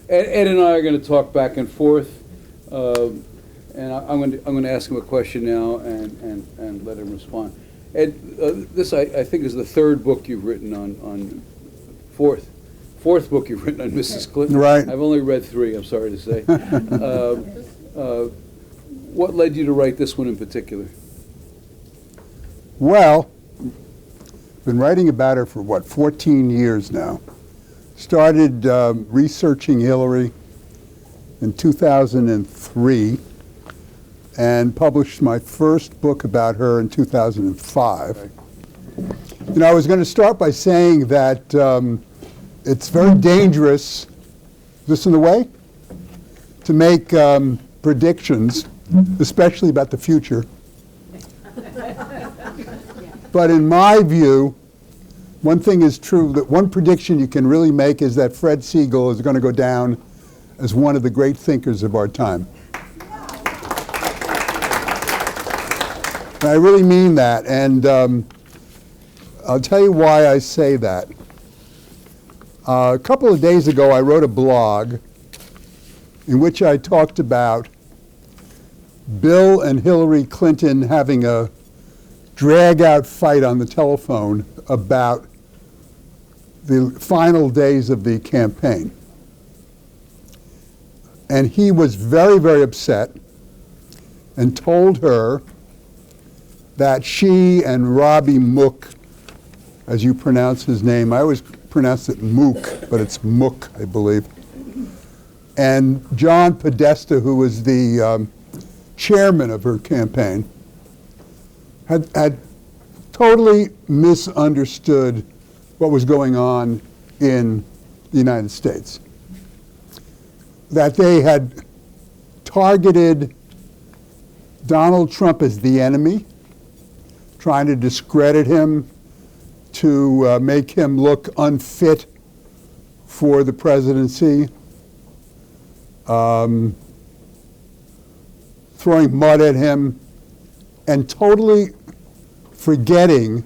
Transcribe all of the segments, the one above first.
Ed and I are going to talk back and forth, and I'm going to ask him a question now and let him respond. Ed, this I think is the third book you've written on fourth book you've written on Mrs. Clinton. Right. I've only read 3. I'm sorry to say. What led you to write this one in particular? Well, been writing about her for, 14 years now. Started researching Hillary in 2003 and published my first book about her in 2005. You know, I was going to start by saying that it's very dangerous, this in the way, to make predictions, especially about the future. But in my view, one thing is true, that one prediction you can really make is that Fred Siegel is going to go down as one of the great thinkers of our time. And I really mean that, and I'll tell you why I say that. A couple of days ago, I wrote a blog in which I talked about Bill and Hillary Clinton having a drag-out fight on the telephone about the final days of the campaign. And he was very, very upset and told her that she and Robbie Mook, as you pronounce his name, I always pronounce it Mook, but it's Mook, I believe, and John Podesta, who was the chairman of her campaign, had totally misunderstood what was going on in the United States. That they had targeted Donald Trump as the enemy, trying to discredit him, to make him look unfit for the presidency, throwing mud at him, and totally forgetting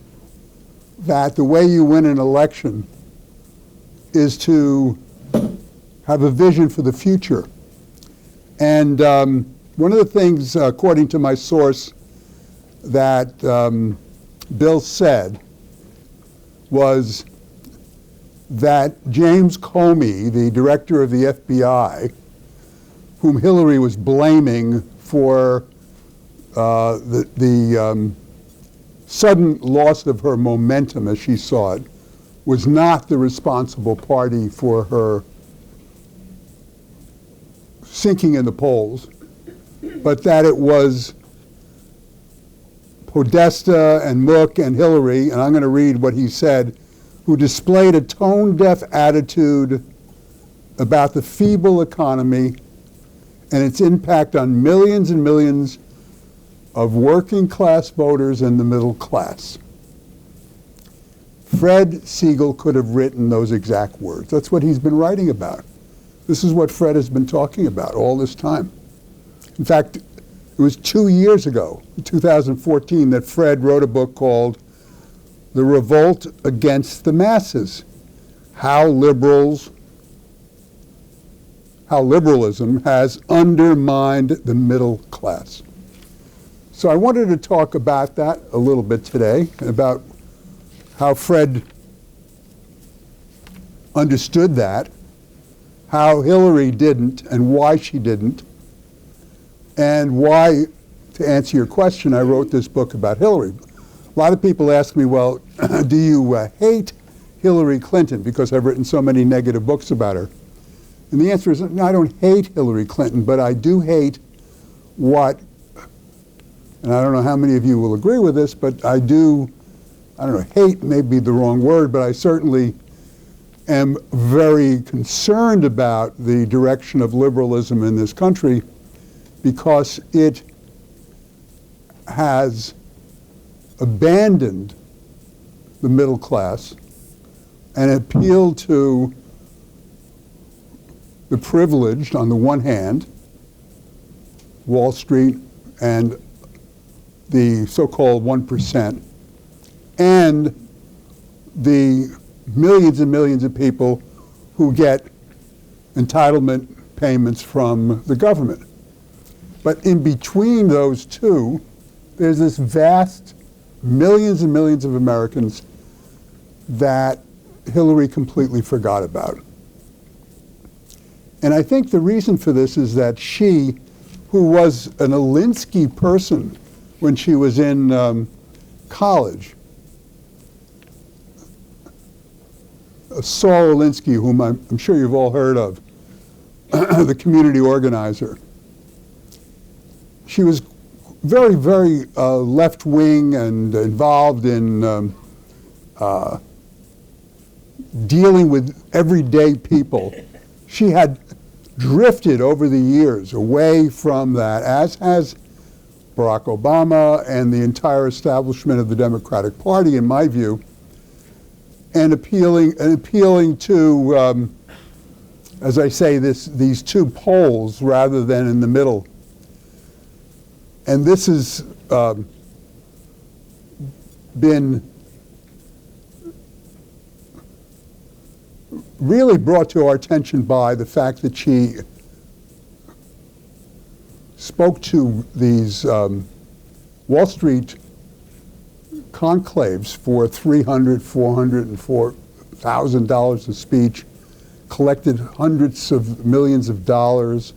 that the way you win an election is to have a vision for the future. And one of the things, according to my source, that Bill said was that James Comey, the director of the FBI, whom Hillary was blaming for the sudden loss of her momentum, as she saw it, was not the responsible party for her sinking in the polls, but that it was Podesta and Mook and Hillary, and I'm going to read what he said, who displayed a tone-deaf attitude about the feeble economy and its impact on millions and millions of working-class voters and the middle class. Fred Siegel could have written those exact words. That's what he's been writing about. This is what Fred has been talking about all this time. In fact, it was 2 years ago, in 2014, that Fred wrote a book called The Revolt Against the Masses, How Liberalism Has Undermined the Middle Class. So I wanted to talk about that a little bit today, about how Fred understood that, how Hillary didn't, and why she didn't, and why, to answer your question, I wrote this book about Hillary. A lot of people ask me, well, do you hate Hillary Clinton because I've written so many negative books about her? And the answer is, no, I don't hate Hillary Clinton, but I do hate what, and I don't know how many of you will agree with this, but I don't know, hate may be the wrong word, but I certainly am very concerned about the direction of liberalism in this country because it has abandoned the middle class and appealed to the privileged on the one hand, Wall Street and the so-called 1%, and the millions and millions of people who get entitlement payments from the government. But in between those two, there's this vast millions and millions of Americans that Hillary completely forgot about. And I think the reason for this is that she, who was an Alinsky person when she was in college, Saul Alinsky, whom I'm sure you've all heard of, the community organizer. She was very, very left-wing and involved in dealing with everyday people. She had drifted over the years away from that, as has Barack Obama and the entire establishment of the Democratic Party, in my view, and appealing to, as I say, these two poles rather than in the middle. And this has been really brought to our attention by the fact that she spoke to these Wall Street conclaves for $300,000, $400,000, and $4,000 a speech, collected hundreds of millions of dollars,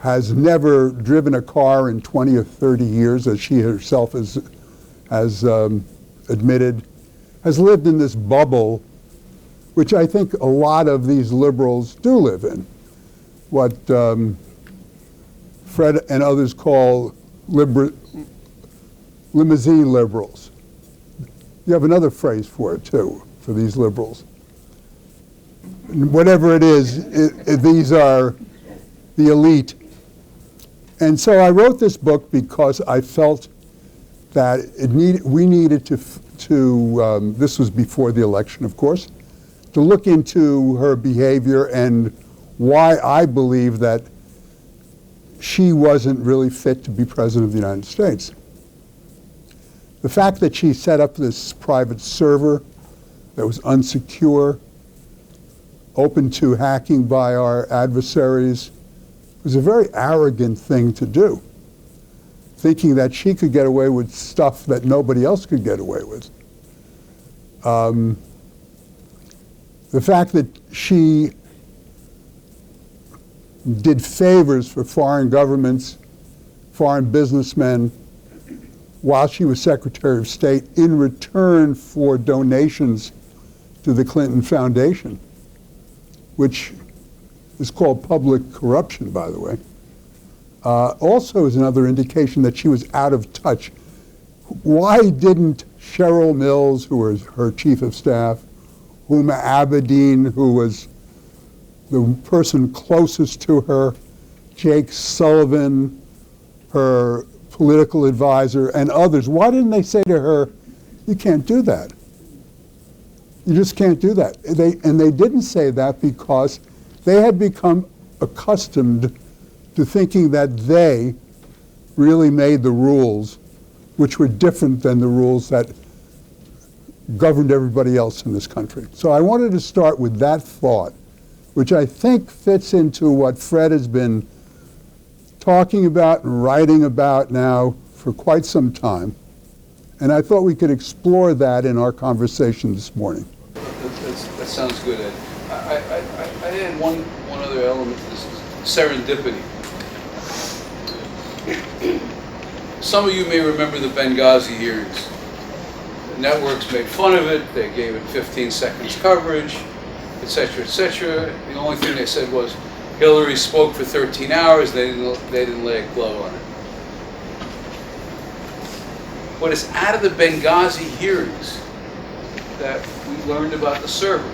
has never driven a car in 20 or 30 years, as she herself has admitted, has lived in this bubble, which I think a lot of these liberals do live in, what Fred and others call limousine liberals. You have another phrase for it, too, for these liberals. Whatever it is, these are the elite. And so I wrote this book because I felt that we needed to this was before the election, of course, to look into her behavior and why I believe that she wasn't really fit to be president of the United States. The fact that she set up this private server that was unsecure, open to hacking by our adversaries, was a very arrogant thing to do, thinking that she could get away with stuff that nobody else could get away with. The fact that she did favors for foreign governments, foreign businessmen, while she was Secretary of State in return for donations to the Clinton Foundation, which is called public corruption, by the way, also is another indication that she was out of touch. Why didn't Cheryl Mills, who was her chief of staff, Huma Abedin, who was the person closest to her, Jake Sullivan, her political advisor, and others, why didn't they say to her, you can't do that? You just can't do that. And they didn't say that because they had become accustomed to thinking that they really made the rules, which were different than the rules that governed everybody else in this country. So I wanted to start with that thought, which I think fits into what Fred has been talking about and writing about now for quite some time. And I thought we could explore that in our conversation this morning. That sounds good, Ed. I add one other element to this, serendipity. Some of you may remember the Benghazi hearings. The networks made fun of it, they gave it 15 seconds coverage, etc., etc. The only thing they said was, Hillary spoke for 13 hours, they didn't lay a glove on it. But it's out of the Benghazi hearings that we learned about the server.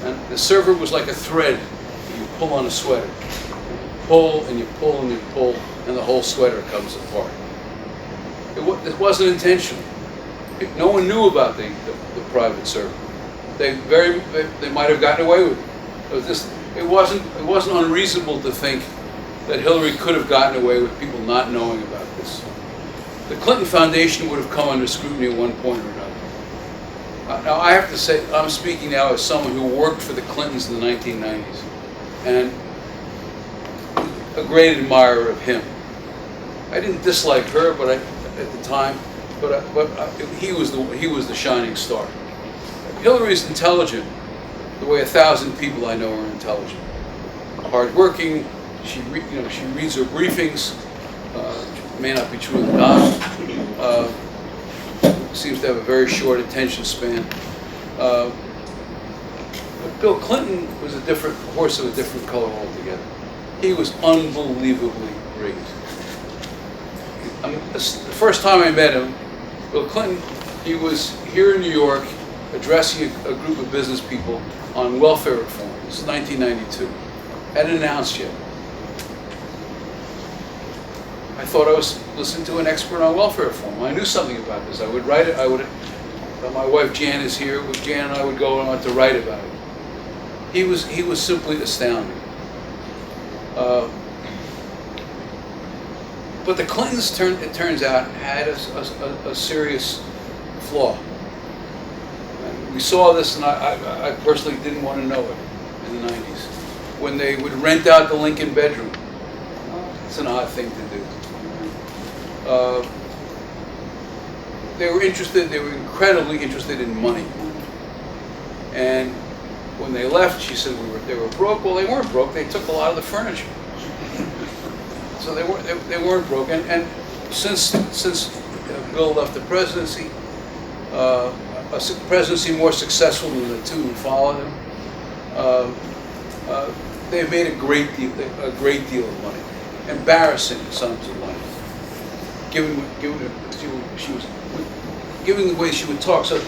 And the server was like a thread that you pull on a sweater. You pull and you pull and you pull, and the whole sweater comes apart. It wasn't intentional. No one knew about the private server. They might have gotten away with it. It wasn't unreasonable to think that Hillary could have gotten away with people not knowing about this. The Clinton Foundation would have come under scrutiny at one point or another. Now I have to say, I'm speaking now as someone who worked for the Clintons in the 1990s. And a great admirer of him. I didn't dislike her, but at the time, he was the shining star. Hillary's intelligent, the way 1,000 people I know are intelligent. Hardworking. She reads her briefings. May not be true of the Donald. Seems to have a very short attention span. But Bill Clinton was a horse of a different color altogether. He was unbelievably great. The first time I met him, Bill Clinton, he was here in New York addressing a group of business people on welfare reform. This is 1992. Hadn't announced yet. I thought I was listening to an expert on welfare reform. I knew something about this. I would write it. My wife Jan is here. Jan and I would go and I wanted to write about it. He was simply astounding. But the Clintons, it turns out, had a serious flaw. And we saw this, and I personally didn't want to know it in the 90s. When they would rent out the Lincoln bedroom. It's an odd thing to do. They were incredibly interested in money. And when they left, she said they were broke. Well, they weren't broke. They took a lot of the furniture. So they weren't broke. And since Bill left the presidency, a presidency more successful than the two who followed him, they've made a great deal of money, embarrassing sums of money. Given the way she would talk. So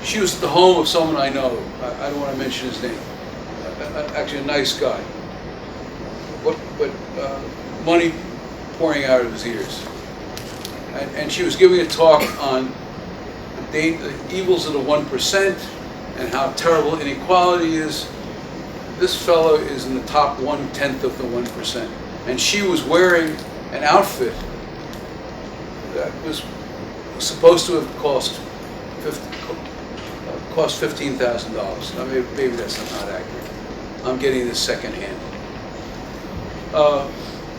she was at the home of someone I know. I don't want to mention his name. Actually, a nice guy. But money pouring out of his ears. And she was giving a talk on the evils of the 1% and how terrible inequality is. This fellow is in the top 1/10 of the 1%. And she was wearing an outfit that was supposed to have cost $15,000. Now, maybe that's not accurate. I'm getting this secondhand.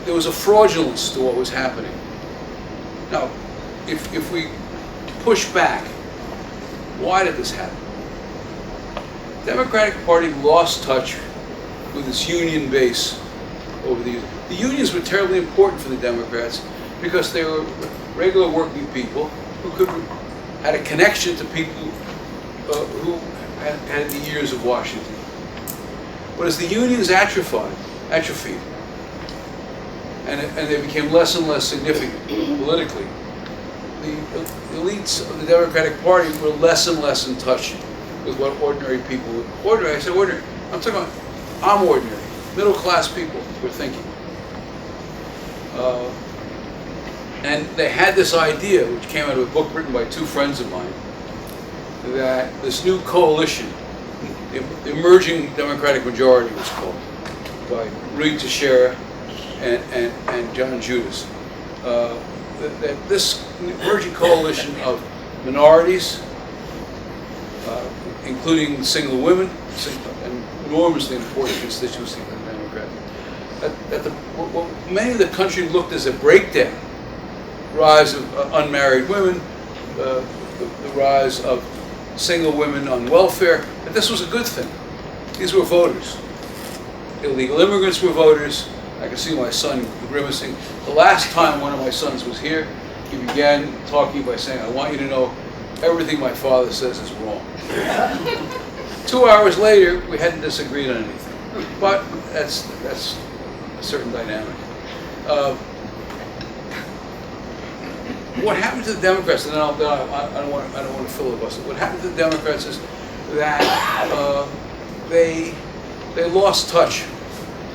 There was a fraudulence to what was happening. Now, if we push back, why did this happen? The Democratic Party lost touch with its union base over the years. The unions were terribly important for the Democrats because they were regular working people who had a connection to people who had the ears of Washington. But as the unions atrophied, and they became less and less significant politically, the elites of the Democratic Party were less and less in touch with what ordinary people, I said ordinary, I'm talking about, I'm ordinary, middle class people were thinking. And they had this idea, which came out of a book written by two friends of mine, that this new coalition, the emerging Democratic majority was called, by Ruy Teixeira and John Judas, that this emerging coalition of minorities, including single women, an enormously important constituency for the Democrats, that what many of the country looked as a breakdown, rise of unmarried women, the rise of single women on welfare, that this was a good thing. These were voters. Illegal immigrants were voters. I can see my son grimacing. The last time one of my sons was here, he began talking by saying, I want you to know everything my father says is wrong. 2 hours later, we hadn't disagreed on anything. But that's a certain dynamic. What happened to the Democrats, and I don't want to filibuster. What happened to the Democrats is that they lost touch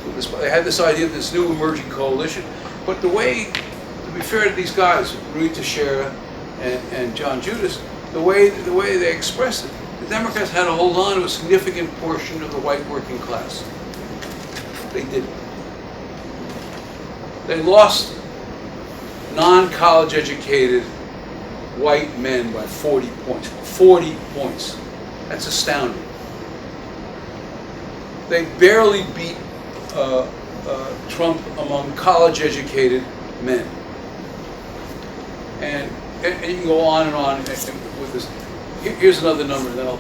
with this. They had this idea of this new emerging coalition, but the way, to be fair to these guys, Ruy Teixeira and John Judas, the way they expressed it, the Democrats had to hold on to a significant portion of the white working class. They didn't. They lost non-college educated white men by 40 points. 40 points. That's astounding. They barely beat Trump among college-educated men. And you can go on and on with this. Here's another number, then I'll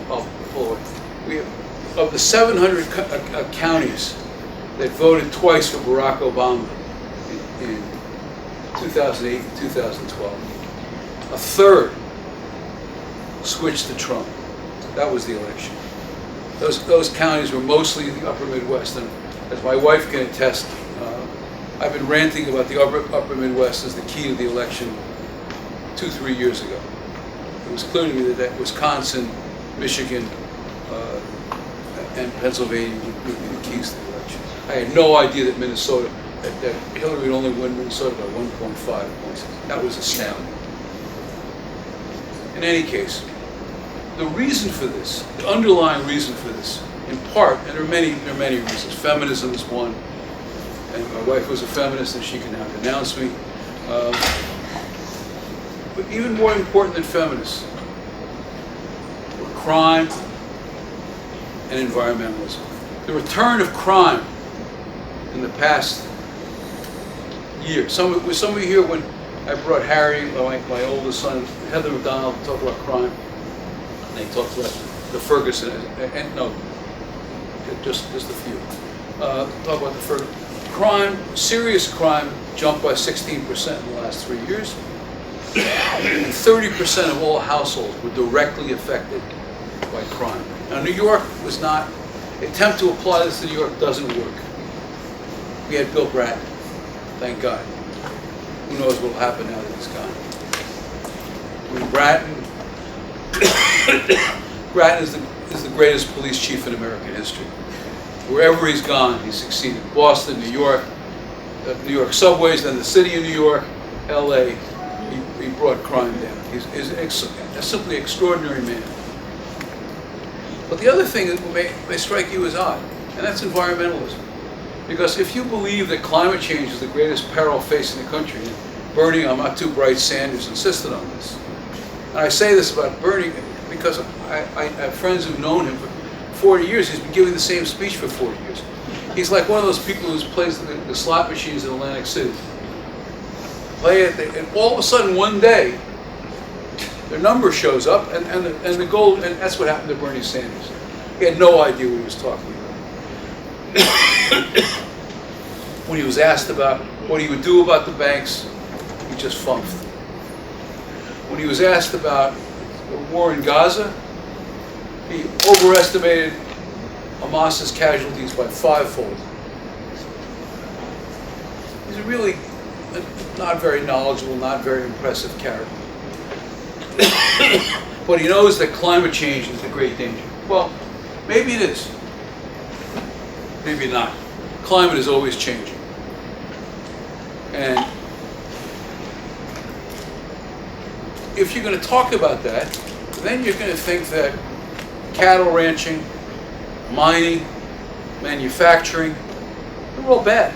pull it. We have, of the 700 counties that voted twice for Barack Obama in 2008 and 2012, a third switched to Trump. That was the election. Those counties were mostly the upper Midwest, and as my wife can attest, I've been ranting about the upper Midwest as the key to the election 2-3 years ago. It was clear to me that Wisconsin, Michigan, and Pennsylvania would be the keys to the election. I had no idea that Minnesota, that Hillary would only win Minnesota by 1.5 points. That was astounding. In any case, the reason for this, the underlying reason for this, in part, and there are many reasons. Feminism is one, and my wife was a feminist, and she can now denounce me. But even more important than feminists were crime and environmentalism. The return of crime in the past year. Was some of you here when I brought Harry, my oldest son, Heather McDonald, to talk about crime? And they talked about the Ferguson, and no, just a few. Talk about the Ferguson. Crime, serious crime, jumped by 16% in the last 3 years. And 30% of all households were directly affected by crime. Now, New York was not, the attempt to apply this to New York doesn't work. We had Bill Bratton, thank God. Who knows what will happen now that he's gone. I mean, Bratton is the greatest police chief in American history. Wherever he's gone, he's succeeded. Boston, New York subways, then the city of New York, LA, he brought crime down. He's a simply extraordinary man. But the other thing that may strike you as odd, and that's environmentalism. Because if you believe that climate change is the greatest peril facing the country, and Bernie, I'm not too bright, Sanders insisted on this. And I say this about Bernie because I have friends who've known him for 40 years. He's been giving the same speech for 40 years. He's like one of those people who plays the slot machines in Atlantic City. Play it, and all of a sudden one day, their number shows up, and the gold, and that's what happened to Bernie Sanders. He had no idea what he was talking about. When he was asked about what he would do about the banks, he just funked. When he was asked about the war in Gaza, he overestimated Hamas's casualties by 5-fold. He's a really not very knowledgeable, not very impressive character. But he knows that climate change is the great danger. Well, maybe it is. Maybe not. Climate is always changing. And if you're going to talk about that, then you're going to think that cattle ranching, mining, manufacturing, they're all bad.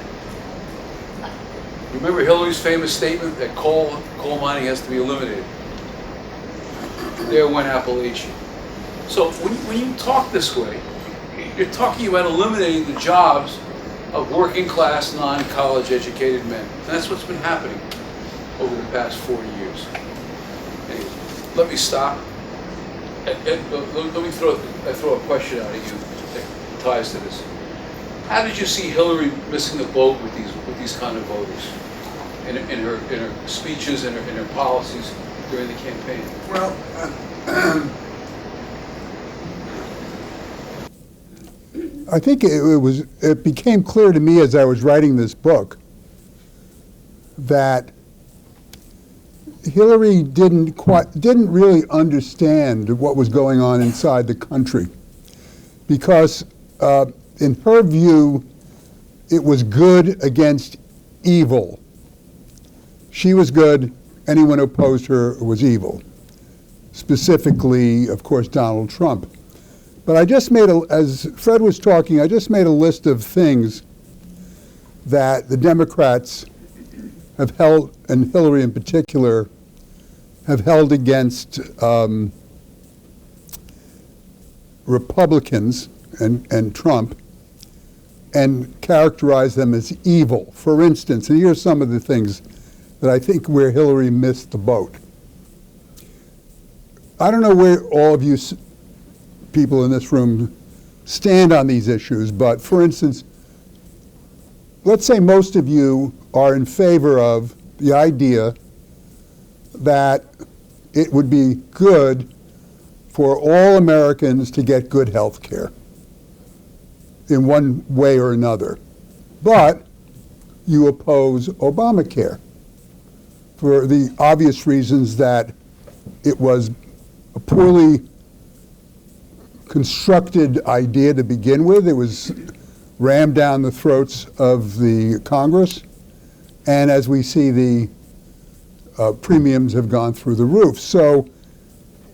Remember Hillary's famous statement that coal mining has to be eliminated? There went Appalachia. So when you talk this way, you're talking about eliminating the jobs of working class, non-college educated men. And that's what's been happening over the past 40 years. Anyway, let me stop. Let me throw a question out at you that ties to this. How did you see Hillary missing the boat with these kind of voters in her speeches and in her policies during the campaign? Well, I think it became clear to me as I was writing this book that Hillary didn't really understand what was going on inside the country, because in her view it was good against evil. She was good, anyone who opposed her was evil. Specifically, of course, Donald Trump. But I just made, as Fred was talking, I just made a list of things that the Democrats have held, and Hillary in particular, have held against Republicans and Trump and characterize them as evil. For instance, and here's some of the things that I think where Hillary missed the boat. I don't know where all of you people in this room stand on these issues, but for instance, let's say most of you are in favor of the idea that it would be good for all Americans to get good health care in one way or another. But you oppose Obamacare for the obvious reasons that it was a poorly constructed idea to begin with. It was rammed down the throats of the Congress, and as we see, the premiums have gone through the roof. So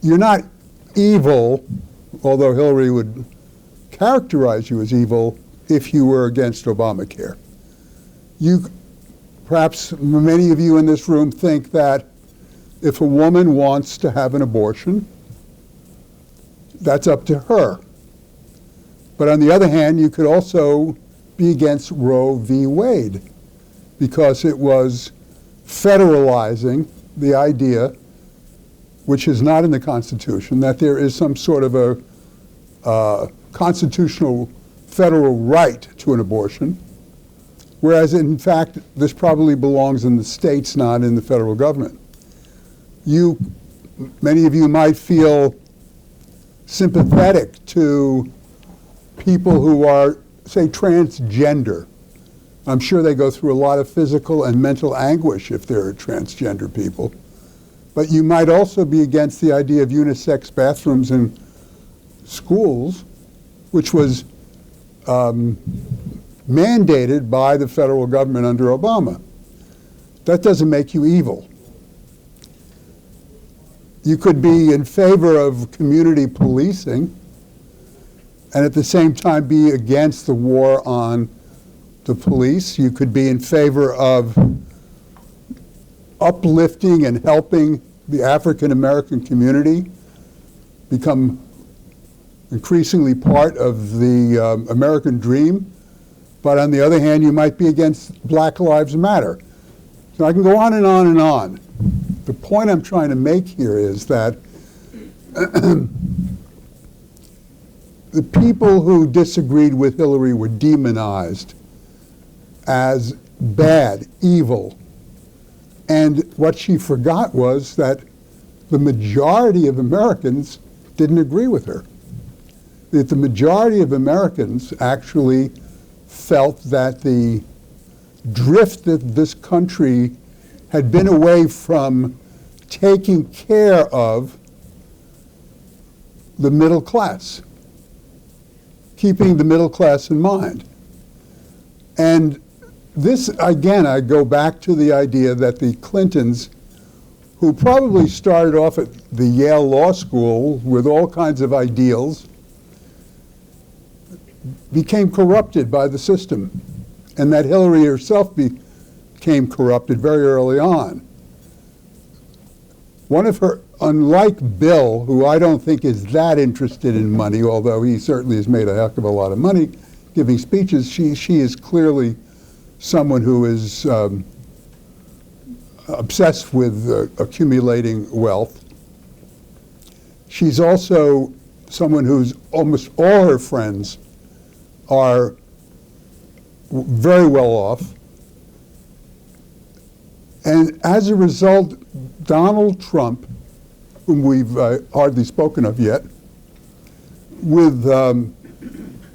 you're not evil, although Hillary would characterize you as evil if you were against Obamacare. Perhaps many of you in this room think that if a woman wants to have an abortion, that's up to her. But on the other hand, you could also be against Roe v. Wade because it was federalizing the idea, which is not in the Constitution, that there is some sort of a constitutional federal right to an abortion, whereas in fact this probably belongs in the states, not in the federal government. Many of you might feel sympathetic to people who are, say, transgender. I'm sure they go through a lot of physical and mental anguish if they're transgender people. But you might also be against the idea of unisex bathrooms in schools, which was mandated by the federal government under Obama. That doesn't make you evil. You could be in favor of community policing and at the same time be against the war on the police. You could be in favor of uplifting and helping the African American community become increasingly part of the American dream. But on the other hand, you might be against Black Lives Matter. So I can go on and on and on. The point I'm trying to make here is that the people who disagreed with Hillary were demonized as bad, evil. And what she forgot was that the majority of Americans didn't agree with her. That the majority of Americans actually felt that the drift that this country had been away from taking care of the middle class, keeping the middle class in mind. And this, again, I go back to the idea that the Clintons, who probably started off at the Yale Law School with all kinds of ideals, became corrupted by the system, and that Hillary herself became corrupted very early on. One of her, unlike Bill, who I don't think is that interested in money, although he certainly has made a heck of a lot of money giving speeches, she is clearly someone who is obsessed with accumulating wealth. She's also someone who's almost all her friends are very well off. And as a result, Donald Trump, whom we've hardly spoken of yet, with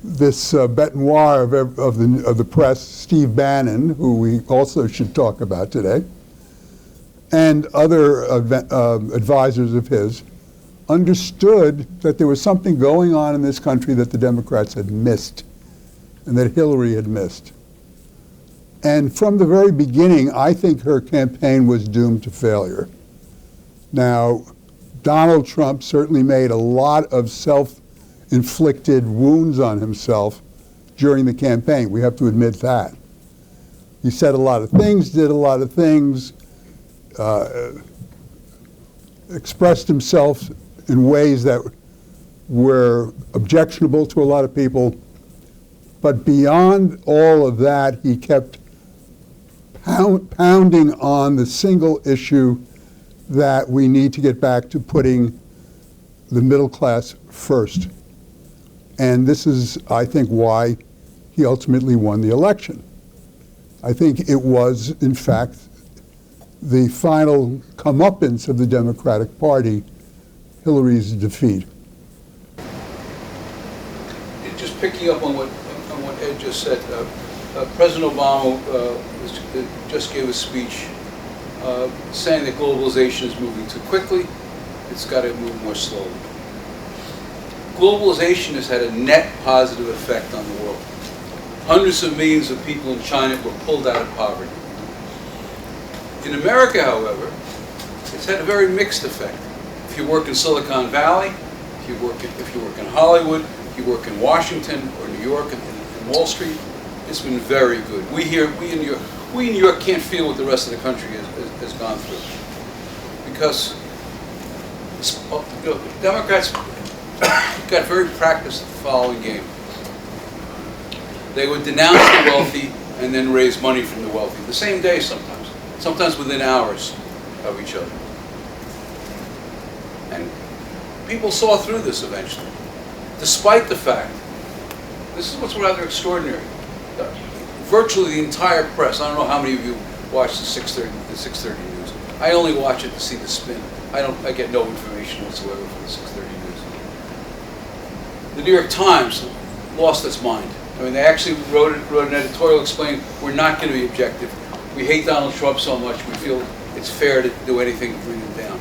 this bête noire of the press, Steve Bannon, who we also should talk about today, and other advisors of his, understood that there was something going on in this country that the Democrats had missed and that Hillary had missed. And from the very beginning, I think her campaign was doomed to failure. Now, Donald Trump certainly made a lot of self-inflicted wounds on himself during the campaign. We have to admit that. He said a lot of things, did a lot of things, expressed himself in ways that were objectionable to a lot of people. But beyond all of that, he kept pounding on the single issue that we need to get back to putting the middle class first. And this is, I think, why he ultimately won the election. I think it was, in fact, the final comeuppance of the Democratic Party, Hillary's defeat. Just picking up on what Ed just said, President Obama just gave a speech saying that globalization is moving too quickly. It's got to move more slowly. Globalization has had a net positive effect on the world. Hundreds of millions of people in China were pulled out of poverty. In America, however, it's had a very mixed effect. If you work in Silicon Valley, if you work in Hollywood, if you work in Washington or New York and Wall Street, it's been very good. We in New York can't feel what the rest of the country has gone through, because Democrats got very practiced at the following game. They would denounce the wealthy and then raise money from the wealthy the same day sometimes within hours of each other. And people saw through this eventually, despite the fact, this is what's rather extraordinary. Virtually the entire press, I don't know how many of you watch the 6:30 news. I only watch it to see the spin. I get no information whatsoever from the 6:30 news. The New York Times lost its mind. I mean, they actually wrote an editorial explaining we're not going to be objective. We hate Donald Trump so much we feel it's fair to do anything to bring him down.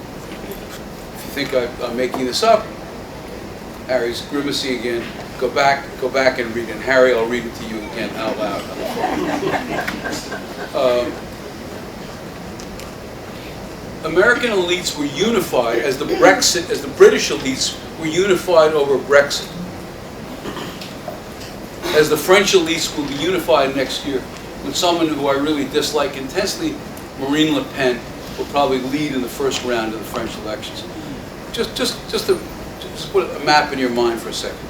If you think I'm making this up, Harry's grimacing again. Go back and read it. And Harry, I'll read it to you again out loud. American elites were unified as the British elites were unified over Brexit. As the French elites will be unified next year with someone who I really dislike intensely, Marine Le Pen, will probably lead in the first round of the French elections. Just put a map in your mind for a second.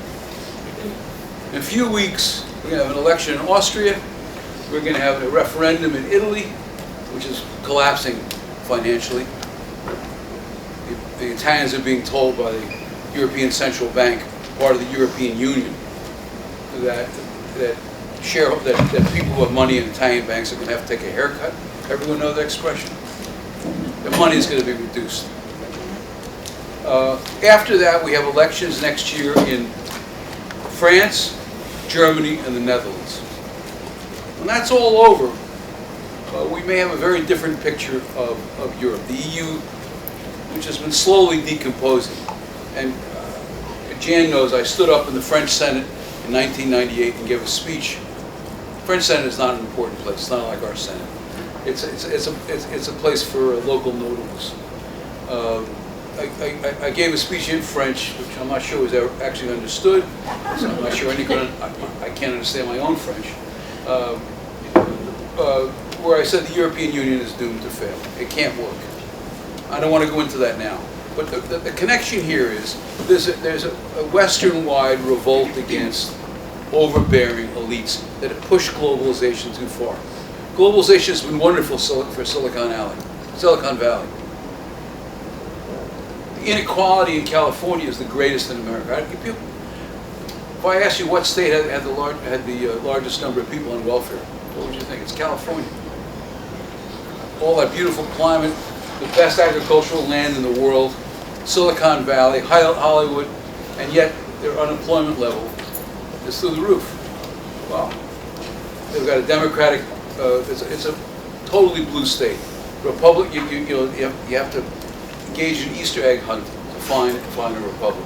In a few weeks, we're going to have an election in Austria. We're going to have a referendum in Italy, which is collapsing financially. The Italians are being told by the European Central Bank, part of the European Union, that people who have money in Italian banks are going to have to take a haircut. Everyone know that expression? Their money is going to be reduced. After that, we have elections next year in France, Germany, and the Netherlands. When that's all over, we may have a very different picture of Europe. The EU, which has been slowly decomposing. And Jan knows I stood up in the French Senate in 1998 and gave a speech. The French Senate is not an important place. It's not like our Senate. It's a place for local notables. I gave a speech in French, which I'm not sure was ever actually understood. So I'm not sure I can't understand my own French. Where I said the European Union is doomed to fail. It can't work. I don't want to go into that now. But the connection here is there's a Western-wide revolt against overbearing elites that have pushed globalization too far. Globalization has been wonderful for Silicon Valley. The inequality in California is the greatest in America. If I ask you what state had the largest number of people on welfare, what would you think? It's California. All that beautiful climate, the best agricultural land in the world, Silicon Valley, Hollywood, and yet their unemployment level is through the roof. Wow. They've got a Democratic, it's a totally blue state. Republic, you have to engage in Easter egg hunt to find a republic.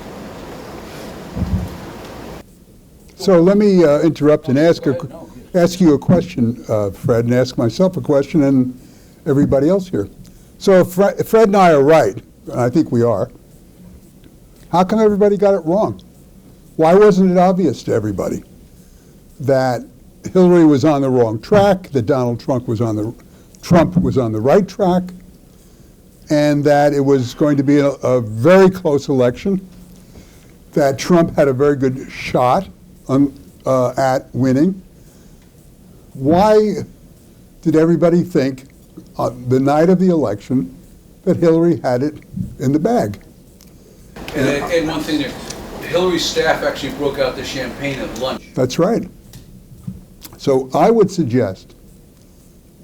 So let me interrupt and ask you a question, Fred, and ask myself a question and everybody else here. So if Fred and I are right, and I think we are, how come everybody got it wrong? Why wasn't it obvious to everybody that Hillary was on the wrong track, that Donald Trump was on the right track, and that it was going to be a very close election, that Trump had a very good shot, at winning. Why did everybody think on the night of the election that Hillary had it in the bag? And one thing there, Hillary's staff actually broke out the champagne at lunch. That's right. So I would suggest,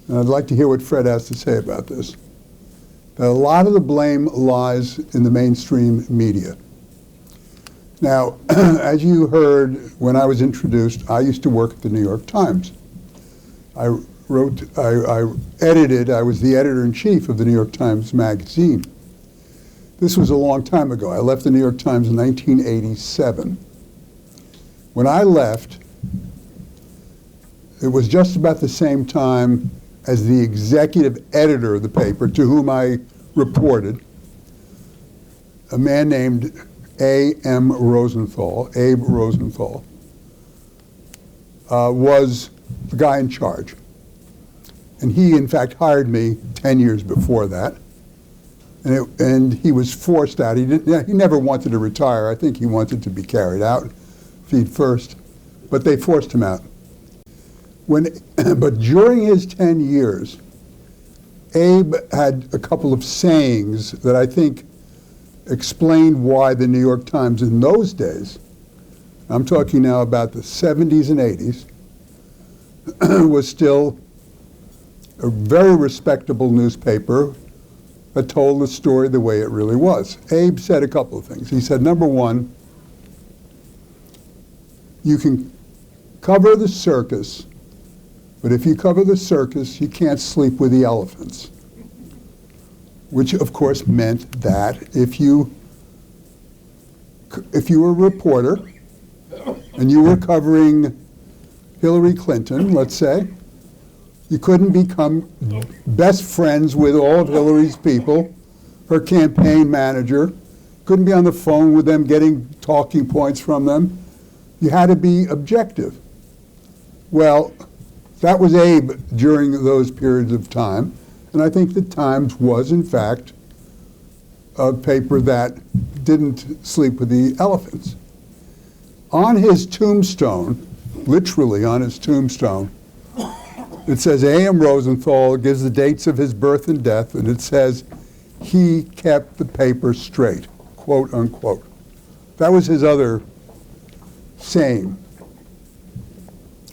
and I'd like to hear what Fred has to say about this, that a lot of the blame lies in the mainstream media. Now, as you heard when I was introduced, I used to work at the New York Times. I edited, I was the editor-in-chief of the New York Times Magazine. This was a long time ago. I left the New York Times in 1987. When I left, it was just about the same time as the executive editor of the paper, to whom I reported, a man named A.M. Rosenthal, Abe Rosenthal, was the guy in charge. And he, in fact, hired me 10 years before that. And he was forced out. He never wanted to retire. I think he wanted to be carried out, feet first. But they forced him out. But during his 10 years, Abe had a couple of sayings that I think explained why the New York Times in those days, I'm talking now about the 70s and 80s, was still a very respectable newspaper that told the story the way it really was. Abe said a couple of things. He said, number one, you can cover the circus, but if you cover the circus, you can't sleep with the elephants. Which, of course, meant that if you were a reporter and you were covering Hillary Clinton, let's say, you couldn't become best friends with all of Hillary's people, her campaign manager, couldn't be on the phone with them getting talking points from them. You had to be objective. Well, that was Abe during those periods of time, and I think the Times was, in fact, a paper that didn't sleep with the elephants. On his tombstone, literally on his tombstone, it says A.M. Rosenthal, gives the dates of his birth and death, and it says he kept the paper straight, quote unquote. That was his other saying.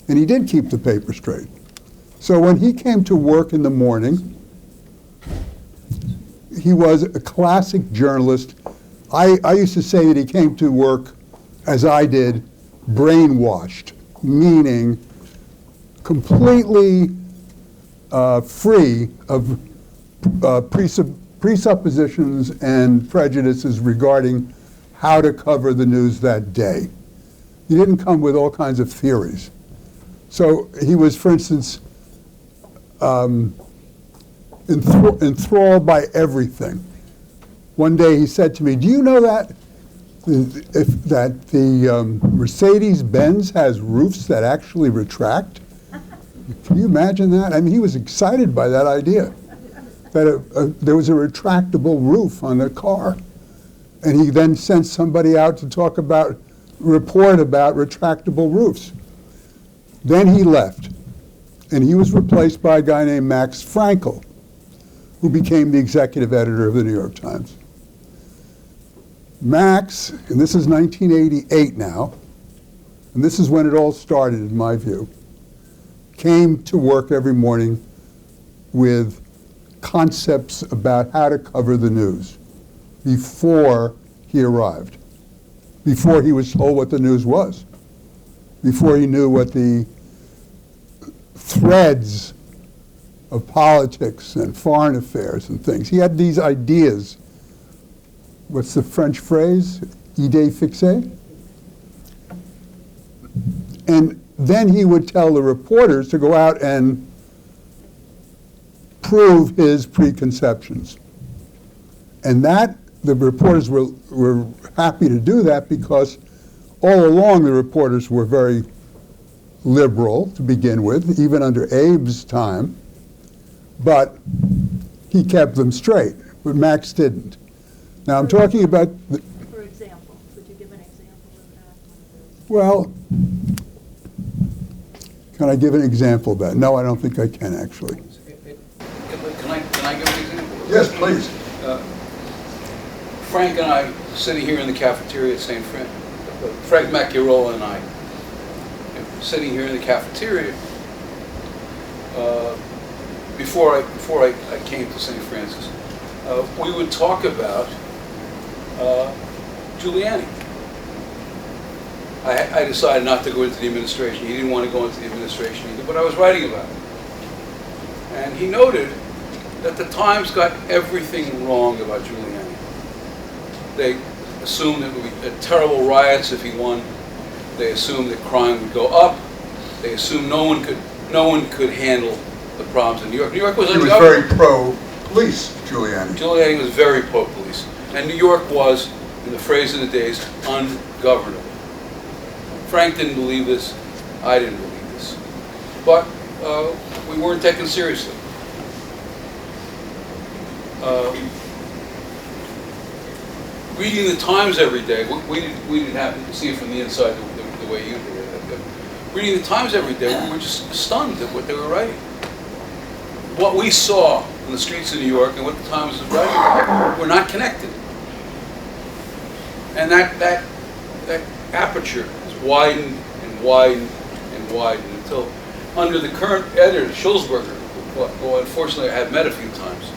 And he did keep the paper straight. So when he came to work in the morning, he was a classic journalist. I used to say that he came to work, as I did, brainwashed, meaning completely free of presuppositions and prejudices regarding how to cover the news that day. He didn't come with all kinds of theories. So he was, for instance, enthralled by everything. One day he said to me, do you know that the Mercedes-Benz has roofs that actually retract? Can you imagine that? I mean, he was excited by that idea, that there was a retractable roof on the car. And he then sent somebody out to report about retractable roofs. Then he left, and he was replaced by a guy named Max Frankel, who became the executive editor of the New York Times. Max, and this is 1988 now, and this is when it all started in my view, came to work every morning with concepts about how to cover the news before he arrived, before he was told what the news was, before he knew what the threads of politics and foreign affairs and things. He had these ideas. What's the French phrase? Idée fixée? And then he would tell the reporters to go out and prove his preconceptions. And that, the reporters were happy to do that because all along the reporters were very liberal to begin with, even under Abe's time, but he kept them straight, but Max didn't. Now I'm talking about... For example, could you give an example of that? Well, Can I give an example of that? No, I don't think I can, actually. Can I give an example? Yes, please. Frank and I, sitting here in the cafeteria at St. Fran, Frank Macchiarola and I, sitting here in the cafeteria, before I came to St. Francis, we would talk about Giuliani. I decided not to go into the administration. He didn't want to go into the administration either, but I was writing about it. And he noted that the Times got everything wrong about Giuliani. They assumed it would be terrible riots if he won. They assumed that crime would go up. They assumed no one could handle the problems in New York. New York was He was very pro-police, Giuliani. Giuliani was very pro-police. And New York was, in the phrase of the days, ungovernable. Frank didn't believe this. I didn't believe this. But we weren't taken seriously. Reading the Times every day, we didn't happen to see it from the inside the way you did. Reading the Times every day, we were just stunned at what they were writing. What we saw in the streets of New York and what the Times was writing about were not connected. And that aperture has widened and widened and widened until, under the current editor, Schulzberger, who unfortunately I have met a few times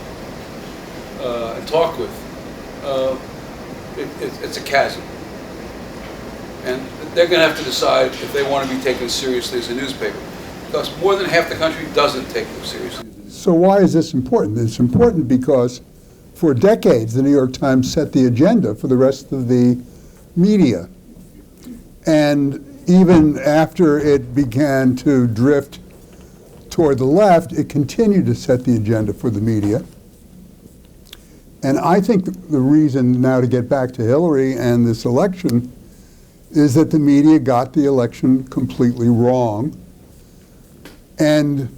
and talked with, it's a chasm. And they're going to have to decide if they want to be taken seriously as a newspaper, because more than half the country doesn't take them seriously. So why is this important? It's important because for decades the New York Times set the agenda for the rest of the media. And even after it began to drift toward the left, it continued to set the agenda for the media. And I think the reason, now to get back to Hillary and this election, is that the media got the election completely wrong and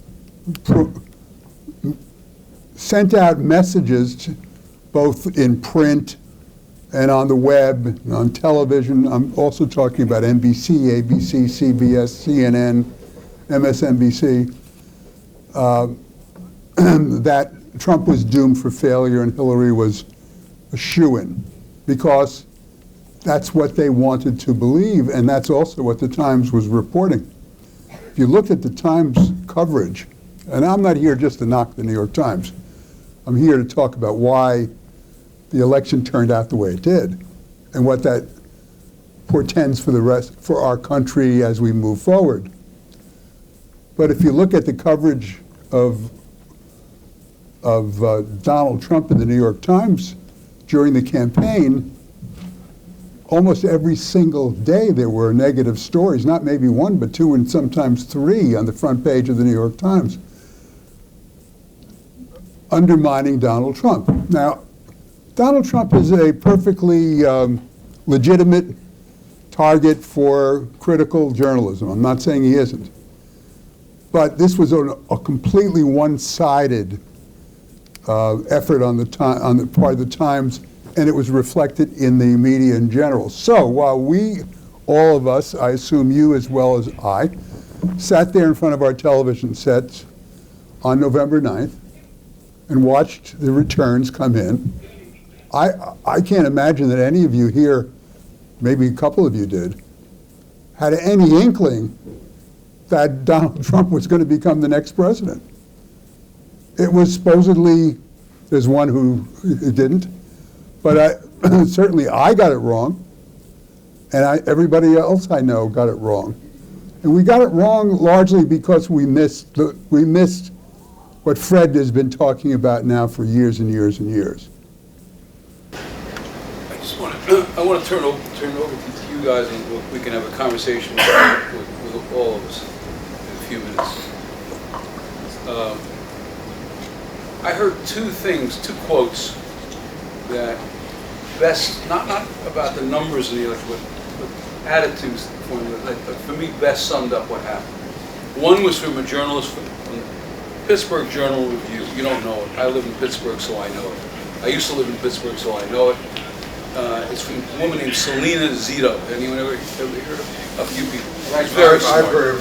sent out messages both in print and on the web, and on television. I'm also talking about NBC, ABC, CBS, CNN, MSNBC, that Trump was doomed for failure and Hillary was a shoo-in, because that's what they wanted to believe, and that's also what the Times was reporting. If you look at the Times coverage, and I'm not here just to knock the New York Times, I'm here to talk about why the election turned out the way it did and what that portends for our country as we move forward. But if you look at the coverage of Donald Trump in the New York Times during the campaign, almost every single day there were negative stories, not maybe one, but two, and sometimes three on the front page of the New York Times, undermining Donald Trump. Now, Donald Trump is a perfectly legitimate target for critical journalism. I'm not saying he isn't. But this was a completely one-sided effort on the part of the Times, and it was reflected in the media in general. So while we, all of us, I assume you as well as I, sat there in front of our television sets on November 9th and watched the returns come in, I can't imagine that any of you here, maybe a couple of you did, had any inkling that Donald Trump was going to become the next president. It was supposedly, there's one who didn't, but certainly I got it wrong, and everybody else I know got it wrong. And we got it wrong largely because we missed what Fred has been talking about now for years and years and years. I want to turn over to you guys, and we can have a conversation with all of us in a few minutes. I heard two quotes that best, not about the numbers in the election, but attitudes that for me best summed up what happened. One was from a journalist from the Pittsburgh Journal Review. You don't know it. I live in Pittsburgh, so I know it. I used to live in Pittsburgh, so I know it. It's from a woman named Selena Zito. Anyone ever heard of? A few people. She's very smart. I've heard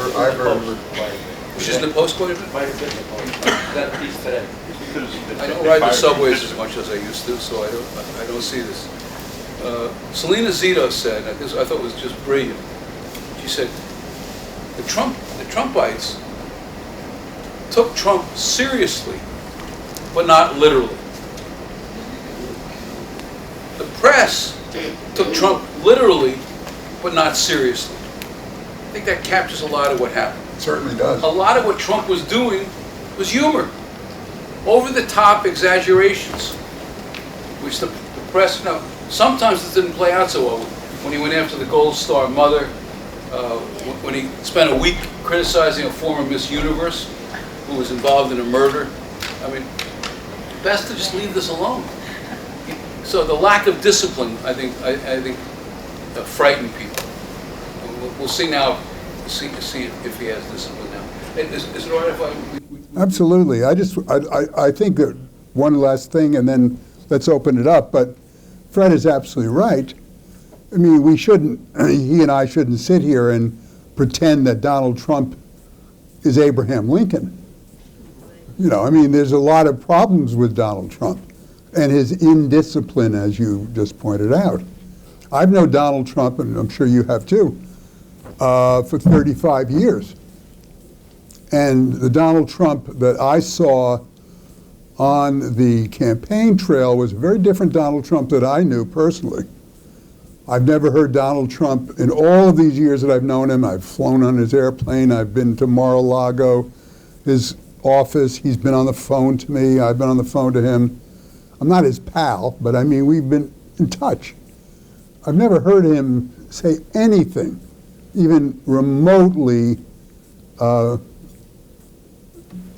of her. She's in the Post quite a bit? Might have been the Post. That piece today. I don't ride the subways as much as I used to, so I don't see this. Selena Zito said, I thought it was just brilliant. She said, the Trumpites took Trump seriously, but not literally. The press took Trump literally, but not seriously. I think that captures a lot of what happened. It certainly does. A lot of what Trump was doing was humor. Over-the-top exaggerations, which the press, sometimes it didn't play out so well. When he went after the Gold Star mother, when he spent a week criticizing a former Miss Universe who was involved in a murder. I mean, best to just leave this alone. So the lack of discipline, I think frightened people. We'll see now. See if he has discipline now. Is it all right if I? Absolutely. I think that one last thing, and then let's open it up. But Fred is absolutely right. I mean, he and I shouldn't sit here and pretend that Donald Trump is Abraham Lincoln. You know, I mean, there's a lot of problems with Donald Trump and his indiscipline, as you just pointed out. I've known Donald Trump, and I'm sure you have too, for 35 years. And the Donald Trump that I saw on the campaign trail was a very different Donald Trump that I knew personally. I've never heard Donald Trump in all of these years that I've known him. I've flown on his airplane. I've been to Mar-a-Lago, his office. He's been on the phone to me. I've been on the phone to him. I'm not his pal, but I mean, we've been in touch. I've never heard him say anything, even remotely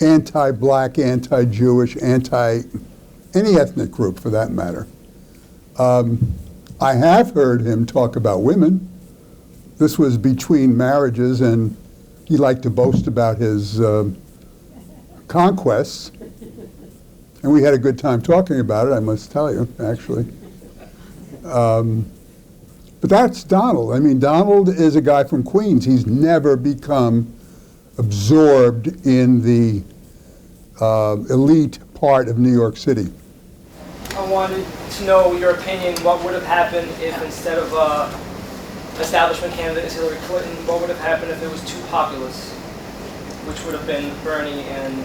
anti-black, anti-Jewish, any ethnic group for that matter. I have heard him talk about women. This was between marriages, and he liked to boast about his conquests. And we had a good time talking about it, I must tell you, actually. But that's Donald. I mean, Donald is a guy from Queens. He's never become absorbed in the elite part of New York City. I wanted to know your opinion. What would have happened if instead of establishment candidate as Hillary Clinton, what would have happened if it was two populists, which would have been Bernie and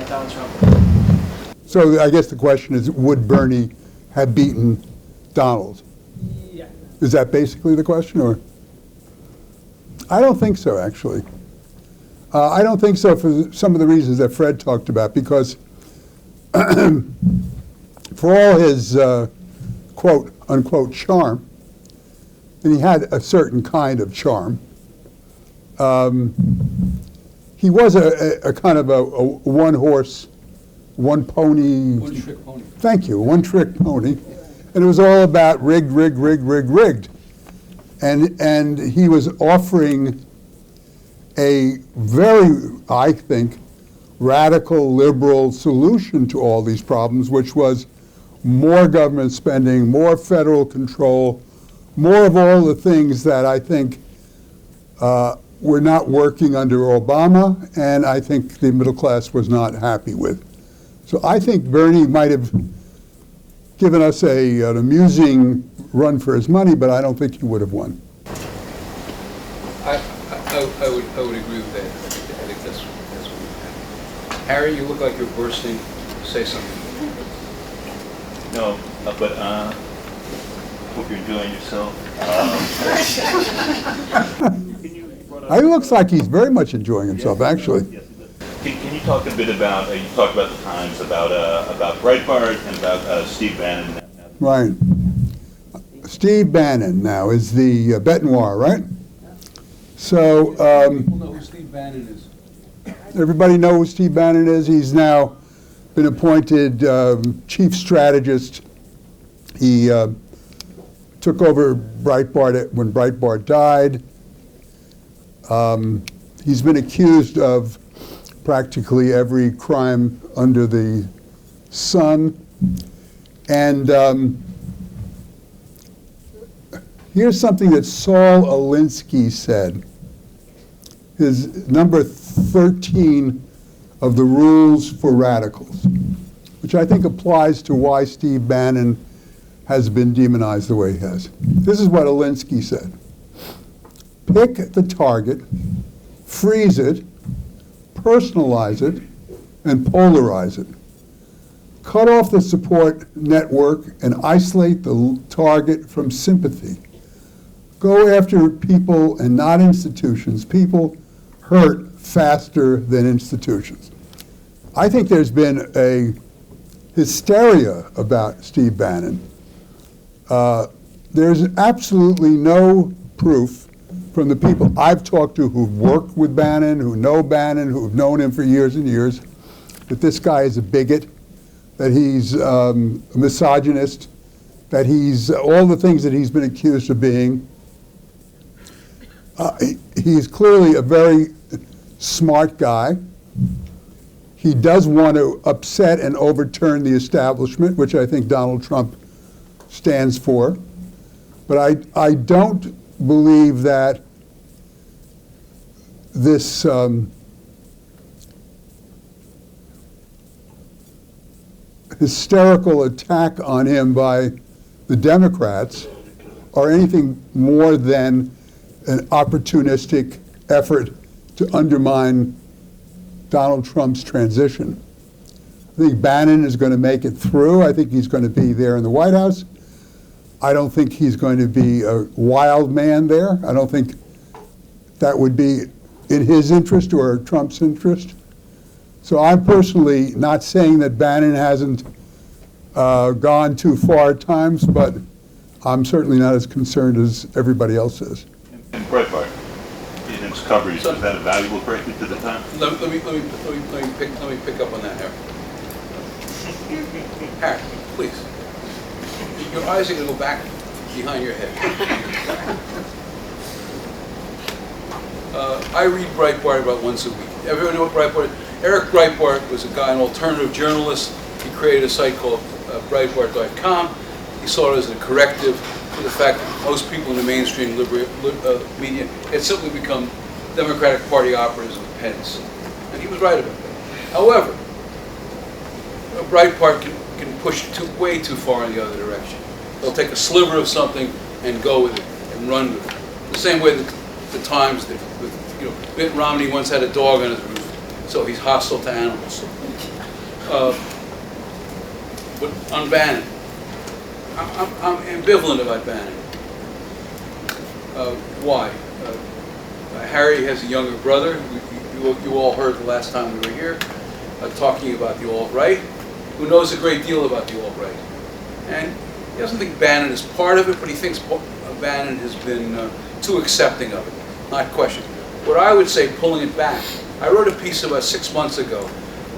Donald Trump? So I guess the question is, would Bernie have beaten Donald? Yeah. Is that basically the question, or? I don't think so, actually. I don't think so for some of the reasons that Fred talked about, because for all his quote unquote charm, and he had a certain kind of charm, he was a kind of a one-horse, one-pony. One-trick pony. Thank you, one-trick pony. And it was all about rigged. And he was offering a very, I think, radical liberal solution to all these problems, which was more government spending, more federal control, more of all the things that I think were not working under Obama, and I think the middle class was not happy with. So I think Bernie might have given us an amusing run for his money, but I don't think he would have won. I would agree with that. I think that's what would happen. Harry, you look like you're bursting. Say something. No, but hope you're enjoying yourself. He looks like he's very much enjoying himself, actually. Yes, he does. Can you talk a bit about, you talked about the Times, about Breitbart and about Steve Bannon? Right. Steve Bannon now is the bête noire, right? So People know who Steve Bannon is. everybody knows who Steve Bannon is. He's now been appointed chief strategist. He took over Breitbart when Breitbart died. He's been accused of practically every crime under the sun. And Here's something that Saul Alinsky said. His number 13 of the rules for radicals, which I think applies to why Steve Bannon has been demonized the way he has. This is what Alinsky said. Pick the target, freeze it, personalize it, and polarize it. Cut off the support network and isolate the target from sympathy. Go after people and not institutions. People hurt faster than institutions. I think there's been a hysteria about Steve Bannon. There's absolutely no proof from the people I've talked to who've worked with Bannon, who know Bannon, who've known him for years and years, that this guy is a bigot, that he's a misogynist, that he's all the things that he's been accused of being. He's clearly a very smart guy. He does want to upset and overturn the establishment, which I think Donald Trump stands for. But I don't believe that this hysterical attack on him by the Democrats are anything more than an opportunistic effort to undermine Donald Trump's transition. I think Bannon is going to make it through. I think he's going to be there in the White House. I don't think he's going to be a wild man there. I don't think that would be in his interest or Trump's interest. So I'm personally not saying that Bannon hasn't gone too far at times, but I'm certainly not as concerned as everybody else is. And Breitbart, in its coverage, is that a valuable break to the time? Let me pick up on that, Harry. Harry, please. Your eyes are going to go back behind your head. I read Breitbart about once a week. Everyone know what Breitbart is? Eric Breitbart was a guy, an alternative journalist. He created a site called Breitbart.com. He saw it as a corrective to the fact that most people in the mainstream media had simply become Democratic Party operatives with pens. And he was right about that. However, Breitbart can push way too far in the other direction. They'll take a sliver of something and go with it and run with it. The same way that the Times did. Mitt Romney once had a dog on his roof, so he's hostile to animals. But on Bannon, I'm ambivalent about Bannon. Why? Harry has a younger brother. You all heard the last time we were here talking about the alt-right, who knows a great deal about the alt-right. And he doesn't think Bannon is part of it, but he thinks Bannon has been too accepting of it, not questioning. What I would say, pulling it back, I wrote a piece about 6 months ago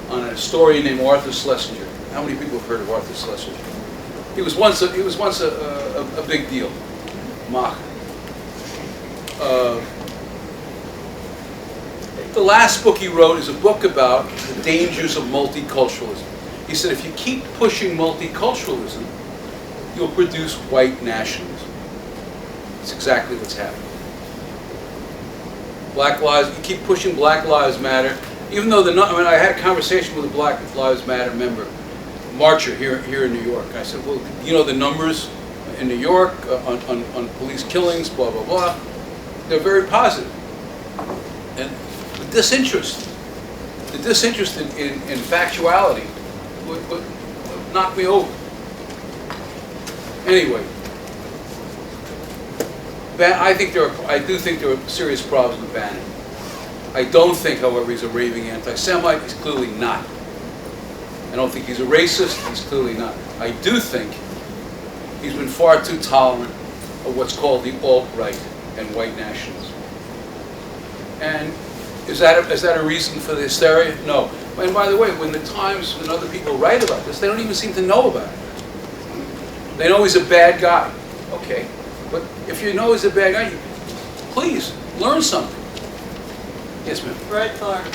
on a historian named Arthur Schlesinger. How many people have heard of Arthur Schlesinger? He was once a big deal. Mach. The last book he wrote is a book about the dangers of multiculturalism. He said, if you keep pushing multiculturalism, you'll produce white nationalism. It's exactly what's happening. Black lives, you keep pushing Black Lives Matter, even though I had a conversation with a Black Lives Matter member, marcher here in New York. I said, well, you know the numbers in New York on police killings, blah, blah, blah. They're very positive. And the disinterest in factuality would knock me over. Anyway, I do think there are serious problems with Bannon. I don't think, however, he's a raving anti-Semite. He's clearly not. I don't think he's a racist. He's clearly not. I do think he's been far too tolerant of what's called the alt-right and white nationalism. And is that a reason for the hysteria? No. And by the way, when the Times and other people write about this, they don't even seem to know about it. They know he's a bad guy. Okay. But if you know he's a bad guy, please learn something. Yes, ma'am. Breitbart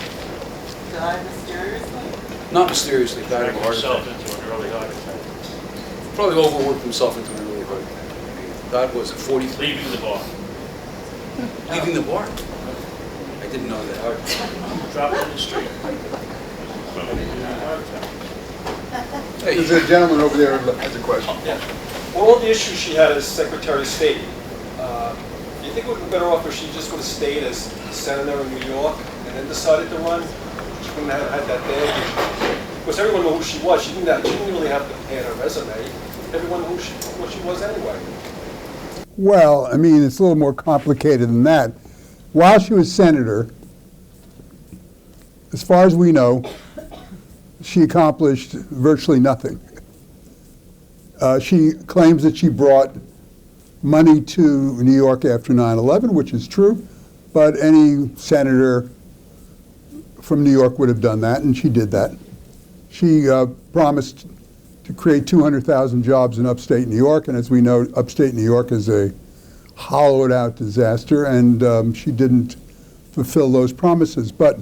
died mysteriously? Not mysteriously, died of a heart himself attack. into an early heart attack. Probably overworked himself into an early heart attack. God, was it 40? Leaving the bar. Leaving the bar? I didn't know that. Drop it in the street. There's a gentleman over there who has a question. Yeah. Well, all the issues she had as Secretary of State, do you think it would have been better off if she just would have stayed as senator in New York and then decided to run? She wouldn't have had that bag. Because everyone knew who she was. She didn't really have to add her resume. Everyone knew what she was anyway. Well, I mean, it's a little more complicated than that. While she was senator, as far as we know, she accomplished virtually nothing. She claims that she brought money to New York after 9/11, which is true, but any senator from New York would have done that, and she did that. She promised to create 200,000 jobs in upstate New York, and as we know, upstate New York is a hollowed-out disaster, and she didn't fulfill those promises. But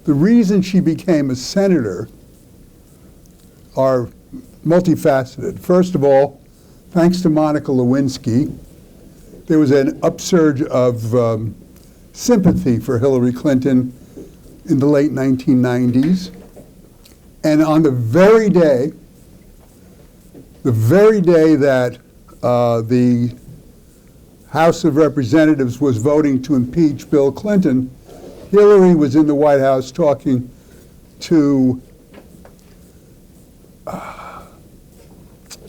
the reason she became a senator are multifaceted. First of all, thanks to Monica Lewinsky, there was an upsurge of sympathy for Hillary Clinton in the late 1990s. And on the very day that the House of Representatives was voting to impeach Bill Clinton, Hillary was in the White House talking to,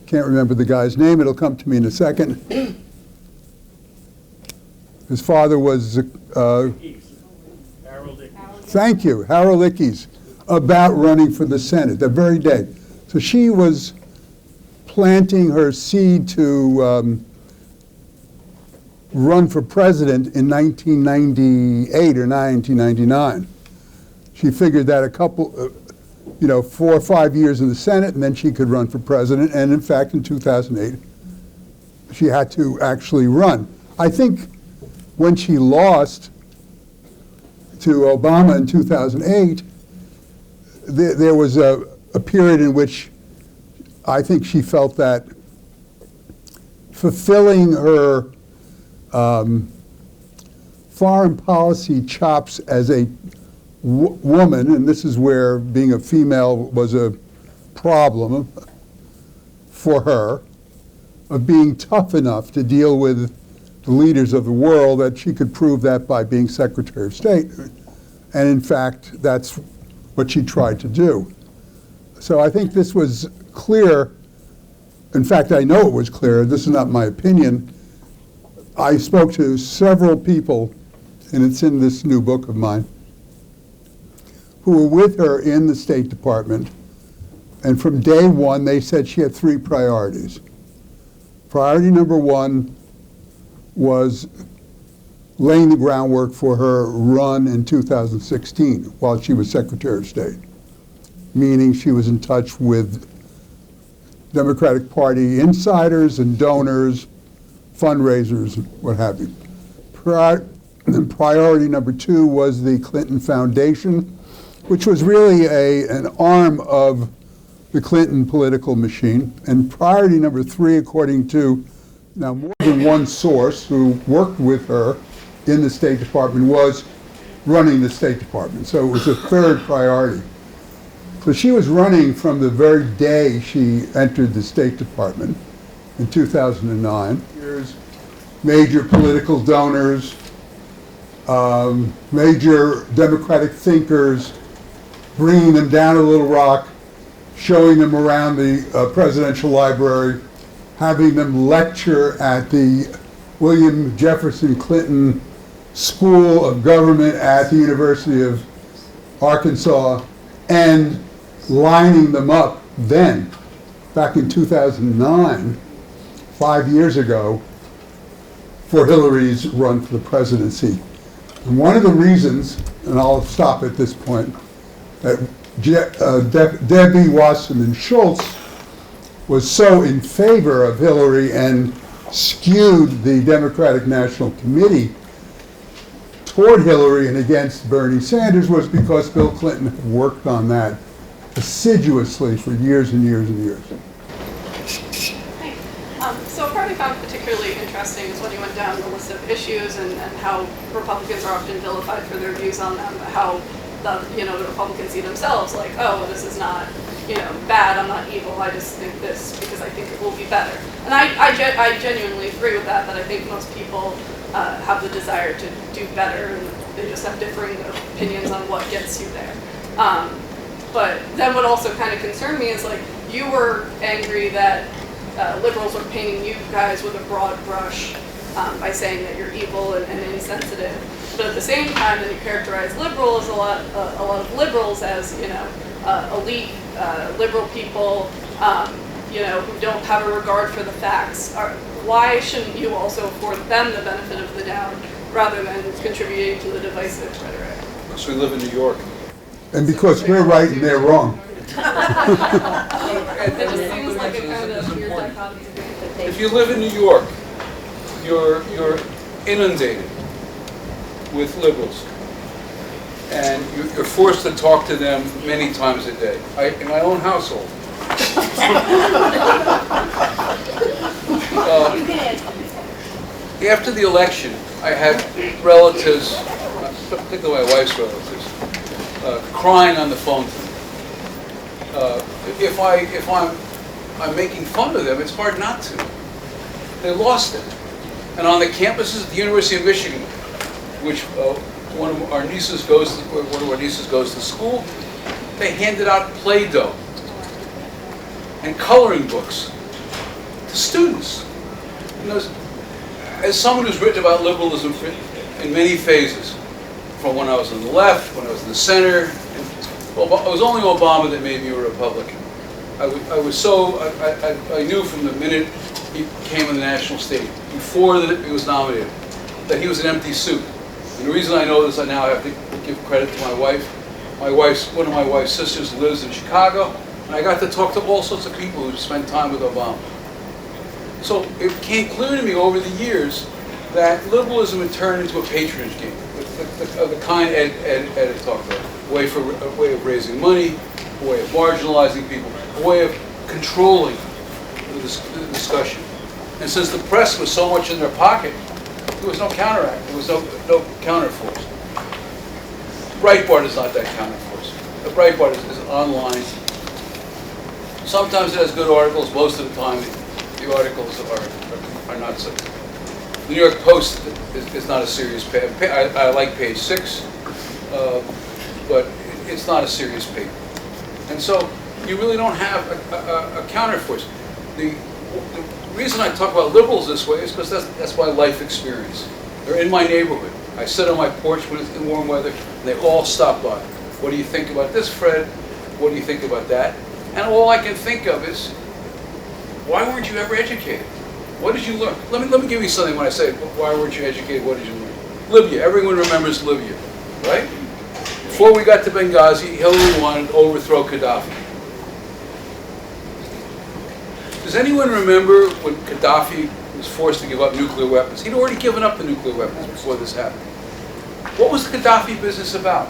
can't remember the guy's name, it'll come to me in a second. His father was, thank you, Harold Ickes, about running for the Senate that very day. So she was planting her seed to run for president in 1998 or 1999. She figured that a couple, 4 or 5 years in the Senate, and then she could run for president. And in fact, in 2008, she had to actually run. I think when she lost to Obama in 2008, there was a period in which I think she felt that fulfilling her foreign policy chops as a woman, and this is where being a female was a problem for her, of being tough enough to deal with the leaders of the world, that she could prove that by being Secretary of State. And in fact, that's what she tried to do. So I think this was clear. In fact, I know it was clear. This is not my opinion. I spoke to several people, and it's in this new book of mine, who were with her in the State Department. And from day one, they said she had 3 priorities. Priority number 1 was laying the groundwork for her run in 2016 while she was Secretary of State, meaning she was in touch with Democratic Party insiders and donors, fundraisers, what have you. Priority number 2 was the Clinton Foundation, which was really an arm of the Clinton political machine. And priority number 3, according to now more than one source who worked with her in the State Department, was running the State Department. So it was a 3rd priority. So she was running from the very day she entered the State Department in 2009. There's major political donors, major Democratic thinkers, bringing them down to Little Rock, showing them around the presidential library, having them lecture at the William Jefferson Clinton School of Government at the University of Arkansas, and lining them up then, back in 2009, 5 years ago, for Hillary's run for the presidency. And one of the reasons, and I'll stop at this point, that Debbie Wasserman Schultz was so in favor of Hillary and skewed the Democratic National Committee toward Hillary and against Bernie Sanders was because Bill Clinton had worked on that assiduously for years and years and years. So a part we found particularly particularly interesting is when you went down the list of issues and how Republicans are often vilified for their views on them, how the Republicans see themselves like, oh, this is not, bad, I'm not evil, I just think this because I think it will be better. And I genuinely agree with that I think most people have the desire to do better, and they just have differing opinions on what gets you there. But then what also kind of concerned me is like, you were angry that liberals were painting you guys with a broad brush by saying that you're evil and insensitive. But at the same time, then you characterize liberals, a lot of liberals as, elite, liberal people, who don't have a regard for the facts. Why shouldn't you also afford them the benefit of the doubt rather than contributing to the divisive rhetoric? Because we live in New York. And because we're right and they're wrong. It just seems like a kind of weird dichotomy. If you live in New York, you're inundated with liberals, and you're forced to talk to them many times a day. In my own household. After the election, I had relatives, particularly my wife's relatives, crying on the phone to me. If I'm making fun of them, it's hard not to. They lost it. And on the campuses at the University of Michigan, which one of our nieces goes to school, they handed out Play-Doh and coloring books to students. As someone who's written about liberalism in many phases, from when I was on the left, when I was in the center, it was only Obama that made me a Republican. I knew from the minute he came on the national stage, before that he was nominated, that he was an empty suit. And the reason I know this, I now have to give credit to my wife. One of my wife's sisters lives in Chicago, and I got to talk to all sorts of people who spent time with Obama. So it became clear to me over the years that liberalism had turned into a patronage game, of the kind Ed talked about, a way of raising money, a way of marginalizing people, a way of controlling the discussion. And since the press was so much in their pocket, there was no counteract. There was no counterforce. Breitbart is not that counterforce. The Breitbart is online. Sometimes it has good articles. Most of the time, the articles are not so. The New York Post is not a serious paper. I like page 6, but it's not a serious paper. And so you really don't have a counterforce. The reason I talk about liberals this way is because that's my life experience. They're in my neighborhood. I sit on my porch when it's in warm weather, and they all stop by. What do you think about this, Fred? What do you think about that? And all I can think of is, why weren't you ever educated? What did you learn? Let me give you something when I say, why weren't you educated? What did you learn? Libya. Everyone remembers Libya, right? Before we got to Benghazi, Hillary wanted to overthrow Gaddafi. Does anyone remember when Gaddafi was forced to give up nuclear weapons? He'd already given up the nuclear weapons before this happened. What was the Gaddafi business about?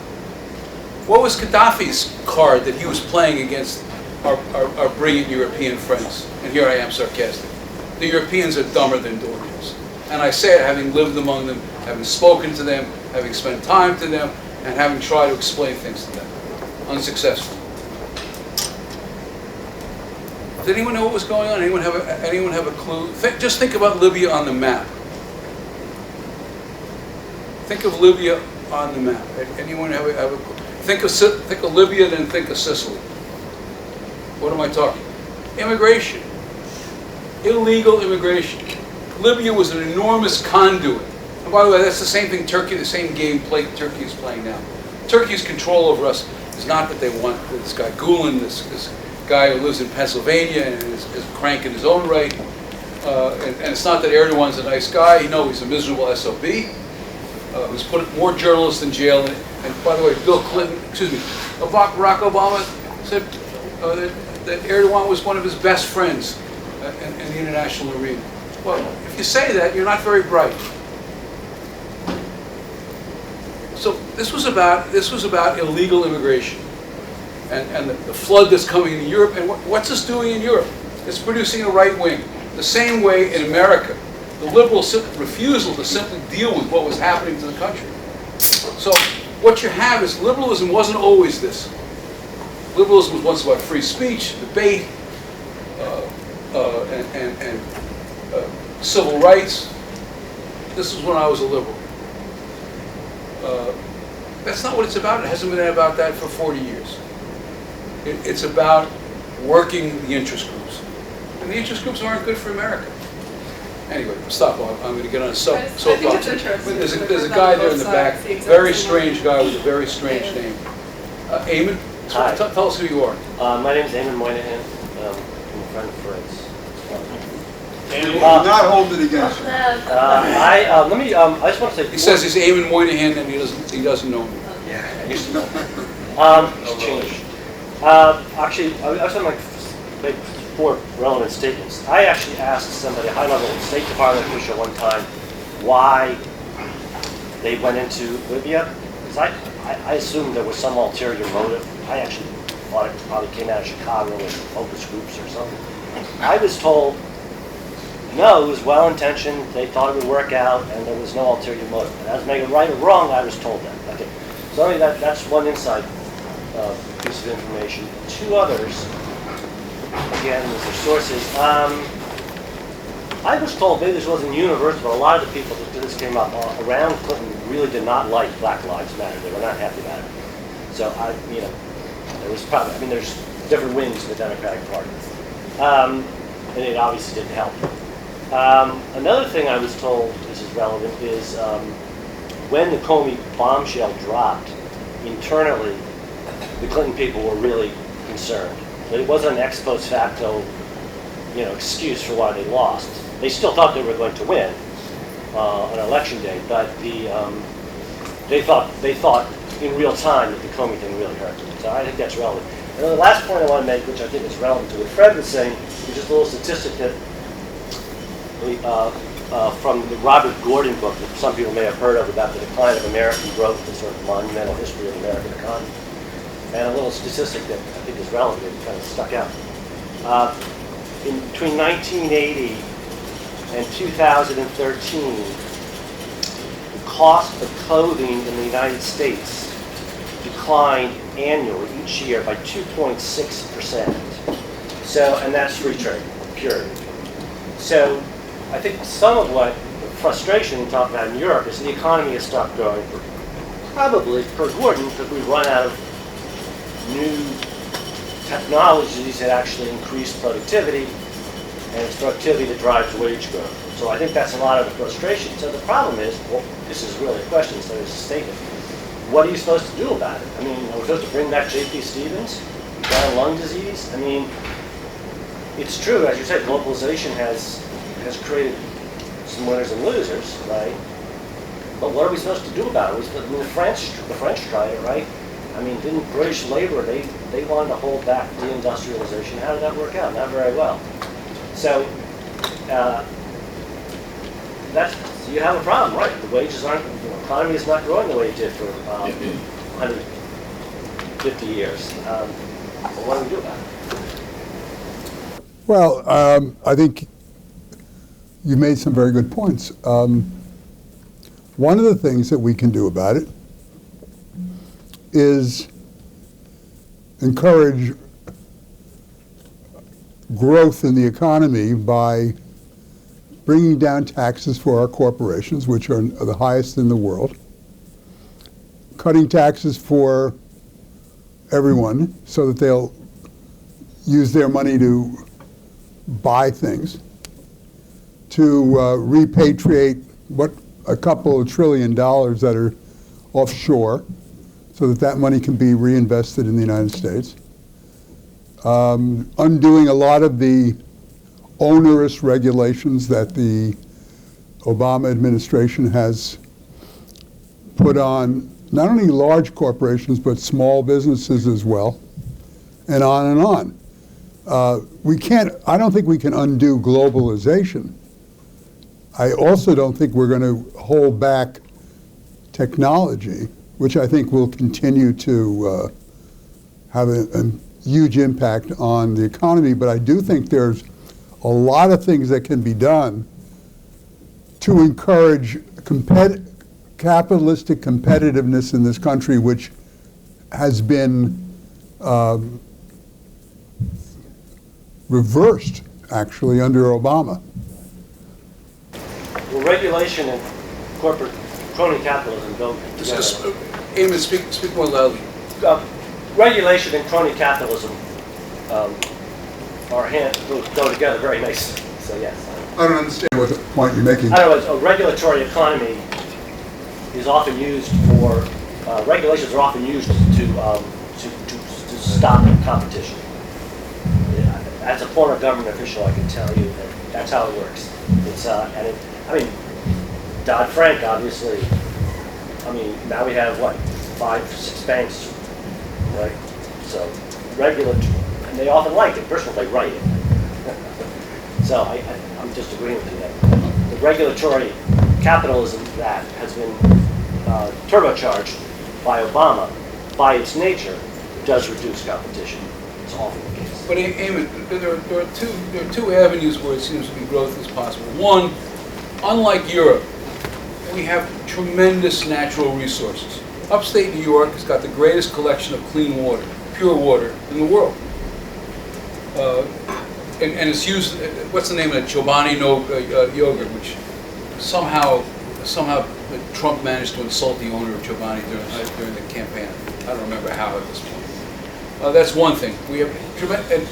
What was Gaddafi's card that he was playing against our brilliant European friends? And here I am sarcastic. The Europeans are dumber than doornails. And I say it having lived among them, having spoken to them, having spent time to them, and having tried to explain things to them. Unsuccessful. Did anyone know what was going on? Anyone have a clue? Just think about Libya on the map. Think of Libya on the map. Anyone have a clue? Think of Libya, then think of Sicily. What am I talking? Immigration. Illegal immigration. Libya was an enormous conduit. And by the way, that's the same thing the same game Turkey is playing now. Turkey's control over us is not that they want this guy Gulen, this guy who lives in Pennsylvania and is a crank in his own right. And it's not that Erdogan's a nice guy. You know, he's a miserable SOB who's put more journalists in jail. And by the way, Barack Obama said that Erdogan was one of his best friends in the international arena. Well, if you say that, you're not very bright. So this was about illegal immigration and the flood that's coming in Europe. And what's this doing in Europe? It's producing a right wing. The same way in America, The liberal refusal to simply deal with what was happening to the country. So what you have is liberalism wasn't always this. Liberalism was once about free speech, debate, and civil rights. This is when I was a liberal. That's not what it's about. It hasn't been about that for 40 years. It's about working the interest groups. And the interest groups aren't good for America. Anyway, stop. I'm going to get on a soapbox. There's a guy there in the back, very strange guy with a very strange name. Eamon, Hi. tell us who you are. My name is Eamon Moynihan. I'm a friend of Fred's. Do not hold it against you. I just want to say. He says he's Eamon Moynihan and he doesn't know me. Yeah, I used to know. It's changed. Actually, I was going to make 4 relevant statements. I actually asked somebody, a high-level State Department official one time, why they went into Libya. Because I assumed there was some ulterior motive. I actually thought it probably came out of Chicago with focus groups or something. I was told, no, it was well-intentioned, they thought it would work out, and there was no ulterior motive. And as make it right or wrong, I was told that. Okay. So I mean, that's one inside piece of information. 2 others, again, these are sources. I was told, maybe this wasn't universal, but a lot of the people that this came up around Clinton really did not like Black Lives Matter. They were not happy about it. So there was probably, there's different wings in the Democratic Party. And it obviously didn't help. Another thing I was told, this is relevant, is when the Comey bombshell dropped, internally, the Clinton people were really concerned. But it wasn't an ex post facto, excuse for why they lost. They still thought they were going to win on election day, but they thought in real time that the Comey thing really hurt them. So I think that's relevant. And then the last point I want to make, which I think is relevant to what Fred was saying, is just a little statistic that from the Robert Gordon book that some people may have heard of about the decline of American growth, the sort of monumental history of the American economy. And a little statistic that I think is relevant, it kind of stuck out. Between 1980 and 2013, the cost of clothing in the United States declined annually each year by 2.6%. So, and that's free trade, period. So, I think some of what the frustration we talk about in Europe is the economy has stopped growing, probably per Gordon, because we've run out of new technologies that actually increase productivity, and it's productivity that drives wage growth. So I think that's a lot of the frustration. So the problem is, well, this is really a question instead of a statement. What are you supposed to do about it? Are we supposed to bring back J.P. Stevens, down lung disease? It's true, as you said, globalization has created some winners and losers, right? But what are we supposed to do about it? The French tried it, right? Didn't British labor, they wanted to hold back deindustrialization. How did that work out? Not very well. So you have a problem, right? The wages aren't, the economy is not growing the way it did for 150 years. But what do we do about it? Well, I think you made some very good points. One of the things that we can do about it is encourage growth in the economy by bringing down taxes for our corporations, which are the highest in the world, cutting taxes for everyone so that they'll use their money to buy things, to repatriate a couple of $1 trillion that are offshore so that money can be reinvested in the United States. Undoing a lot of the onerous regulations that the Obama administration has put on not only large corporations but small businesses as well, and on and on. I don't think we can undo globalization. I also don't think we're going to hold back technology, which I think will continue to have a huge impact on the economy. But I do think there's a lot of things that can be done to encourage capitalistic competitiveness in this country, which has been reversed, actually, under Obama. Well, regulation and corporate crony capitalism go together. Eamon, speak more loudly. Regulation and crony capitalism go together very nicely. So yes. I don't understand what the point you're making. In other words, a regulatory economy is often used for regulations are often used to stop competition. As a former government official, I can tell you that that's how it works. It's Dodd-Frank, obviously. I mean, now we have what, 5-6 banks, right? So regulatory, and they often like it. First of all, they write it. So I'm just agreeing with you that the regulatory capitalism that has been turbocharged by Obama, by its nature, does reduce competition. It's often the case. But Eamon, there are two avenues where it seems to be growth is possible. One, unlike Europe, we have tremendous natural resources. Upstate New York has got the greatest collection of clean water, pure water, in the world. And it's used, what's the name of it, Chobani yogurt, which somehow Trump managed to insult the owner of Chobani during the campaign. I don't remember how at this point. That's one thing. We have,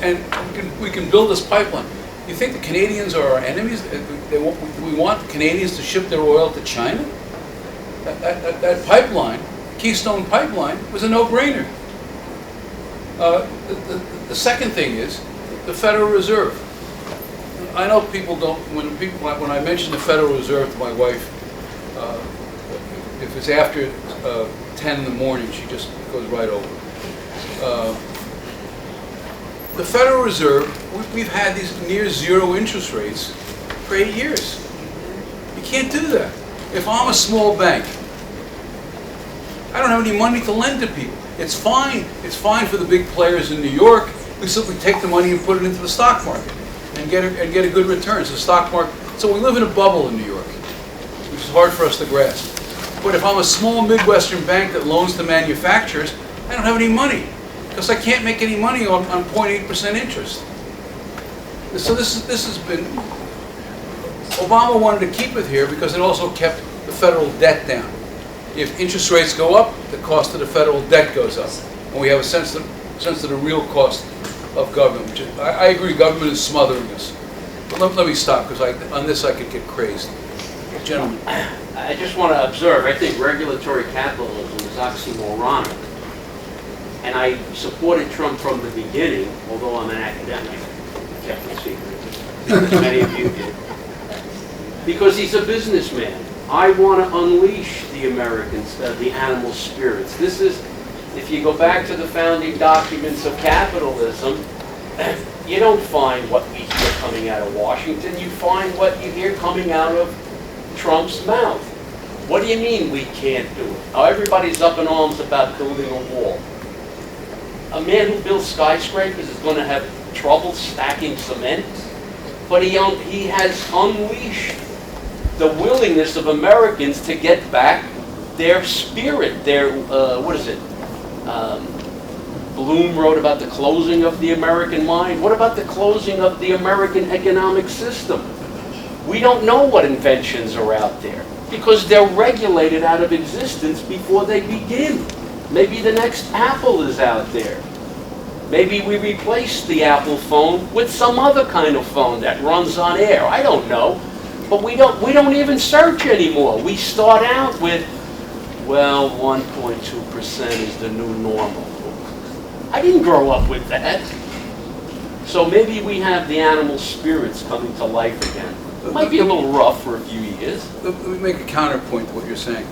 and we can build this pipeline. You think the Canadians are our enemies? We want Canadians to ship their oil to China? That pipeline, Keystone Pipeline, was a no-brainer. The second thing is the Federal Reserve. I know people don't. When I mention the Federal Reserve to my wife, if it's after 10 in the morning, she just goes right over. The Federal Reserve, we've had these near zero interest rates for 8 years. You can't do that. If I'm a small bank, I don't have any money to lend to people. It's fine. It's fine for the big players in New York. We simply take the money and put it into the stock market and get a good return. So the stock market. So we live in a bubble in New York, which is hard for us to grasp. But if I'm a small Midwestern bank that loans to manufacturers, I don't have any money because I can't make any money on 0.8% interest. So this has been. Obama wanted to keep it here because it also kept the federal debt down. If interest rates go up, the cost of the federal debt goes up, and we have a sense of the real cost of government. Which I agree, government is smothering us. But let me stop because on this I could get crazed. Gentlemen, I just want to observe. I think regulatory capitalism is oxymoronic, and I supported Trump from the beginning, although I'm an academic, kept it secret, as many of you did, because he's a businessman. I want to unleash the Americans, the animal spirits. This is, if you go back to the founding documents of capitalism, you don't find what we hear coming out of Washington. You find what you hear coming out of Trump's mouth. What do you mean we can't do it? Now everybody's up in arms about building a wall. A man who builds skyscrapers is going to have trouble stacking cement, but he has unleashed the willingness of Americans to get back their spirit, their, what is it? Bloom wrote about the closing of the American mind. What about the closing of the American economic system? We don't know what inventions are out there because they're regulated out of existence before they begin. Maybe the next Apple is out there. Maybe we replace the Apple phone with some other kind of phone that runs on air. I don't know. But we don't even search anymore. We start out with, well, 1.2% is the new normal. I didn't grow up with that. So maybe we have the animal spirits coming to life again. It might be a little rough for a few years. Let me make a counterpoint to what you're saying.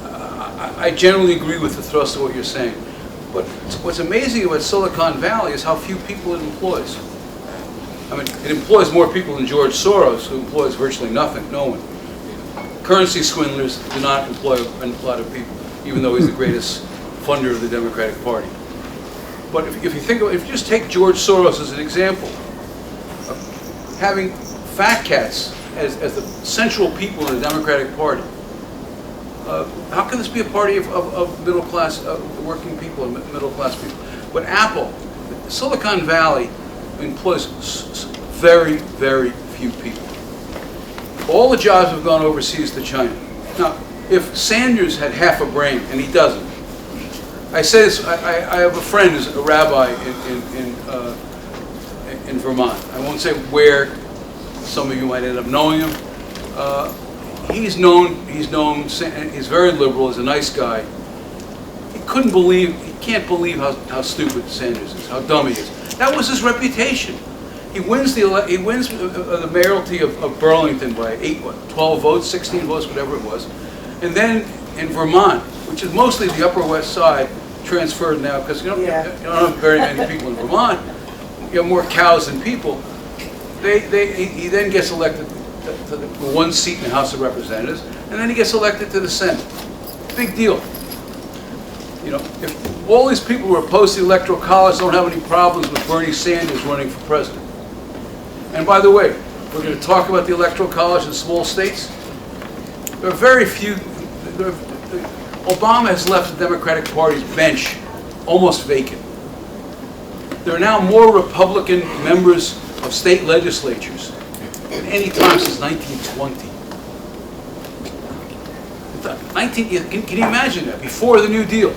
I generally agree with the thrust of what you're saying. But what's amazing about Silicon Valley is how few people it employs. I mean, it employs more people than George Soros, who employs virtually nothing, no one. Currency swindlers do not employ a lot of people, even though he's the greatest funder of the Democratic Party. But if you just take George Soros as an example, having fat cats as the central people in the Democratic Party. How can this be a party of middle class, working people and middle class people? But Apple, Silicon Valley employs very, very few people. All the jobs have gone overseas to China. Now, if Sanders had half a brain, and he doesn't, I say this, I have a friend who's a rabbi in Vermont. I won't say where, some of you might end up knowing him. He's very liberal, he's a nice guy. He can't believe how stupid Sanders is, how dumb he is. That was his reputation. He wins the mayoralty of Burlington by 12 votes, 16 votes, whatever it was. And then in Vermont, which is mostly the Upper West Side, transferred now, because you don't have very many people in Vermont. You have more cows than people. He then gets elected to the one seat in the House of Representatives, and then he gets elected to the Senate. Big deal. You know, if all these people who are opposed to the Electoral College don't have any problems with Bernie Sanders running for president. And by the way, we're going to talk about the Electoral College in small states. There are very few. Obama has left the Democratic Party's bench almost vacant. There are now more Republican members of state legislatures than any time since 1920. Can you imagine that? Before the New Deal.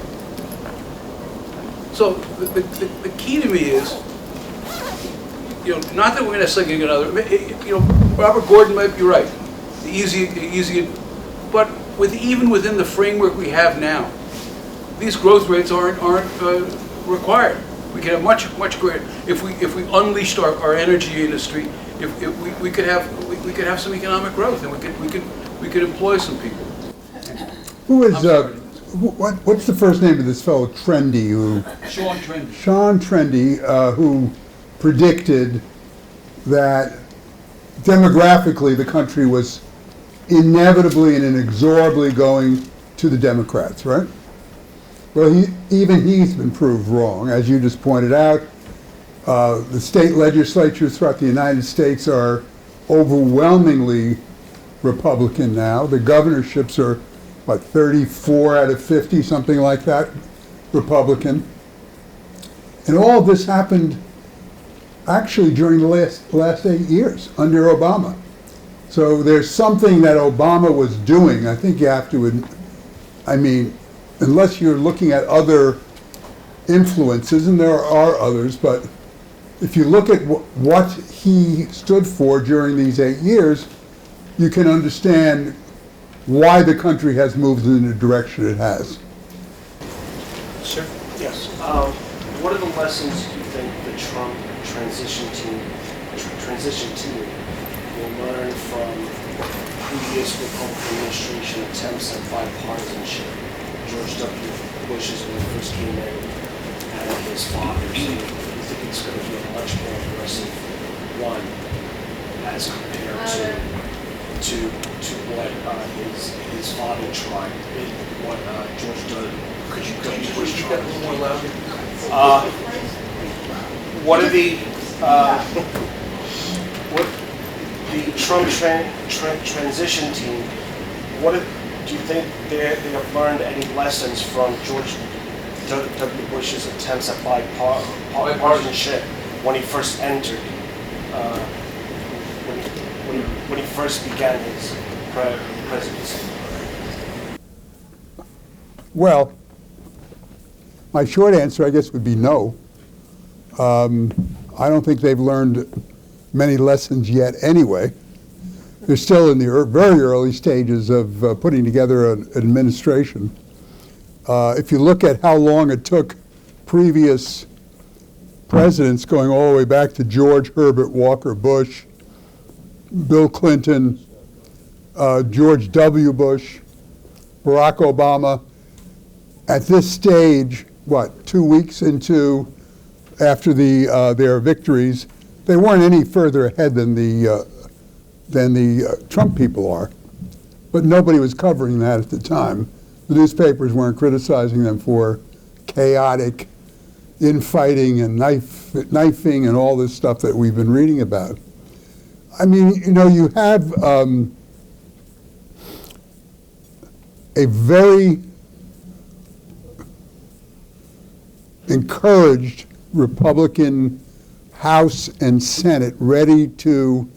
So the key to me is, you know, not that we're necessarily going to get another. You know, Robert Gordon might be right. The easy, but even within the framework we have now, these growth rates aren't required. We could have much greater if we unleashed our energy industry. If we could have some economic growth, and we could employ some people. Who is what's the first name of this fellow Trendy Sean Trendy, who predicted that demographically the country was inevitably and inexorably going to the Democrats, right? Well, he's been proved wrong. As you just pointed out, the state legislatures throughout the United States are overwhelmingly Republican now. The governorships are, 34 out of 50, something like that, Republican. And all of this happened actually during the last 8 years under Obama. So there's something that Obama was doing. I think you have to, unless you're looking at other influences, and there are others, but if you look at what he stood for during these 8 years, you can understand why the country has moved in the direction it has. Sir? Yes. What are the lessons you think the Trump transition team will learn from previous Republican administration attempts at bipartisanship? George W. Bush's when he first came in, and his father's. Do you think it's going to be a much more aggressive one as compared to what his father tried, what George W. Could you speak that a little more loudly? What are the Trump transition team? Do you think they have learned any lessons from George W. Bush's attempts at bipartisanship when he first entered, when he first began his presidency? Well, my short answer, I guess, would be no. I don't think they've learned many lessons yet anyway. They're still in the very early stages of putting together an administration. If you look at how long it took previous presidents, going all the way back to George Herbert Walker Bush, Bill Clinton, George W. Bush, Barack Obama, at this stage, 2 weeks after their victories, they weren't any further ahead than the Trump people are. But nobody was covering that at the time. The newspapers weren't criticizing them for chaotic infighting and knifing and all this stuff that we've been reading about. I mean, you know, you have a very encouraged Republican House and Senate ready to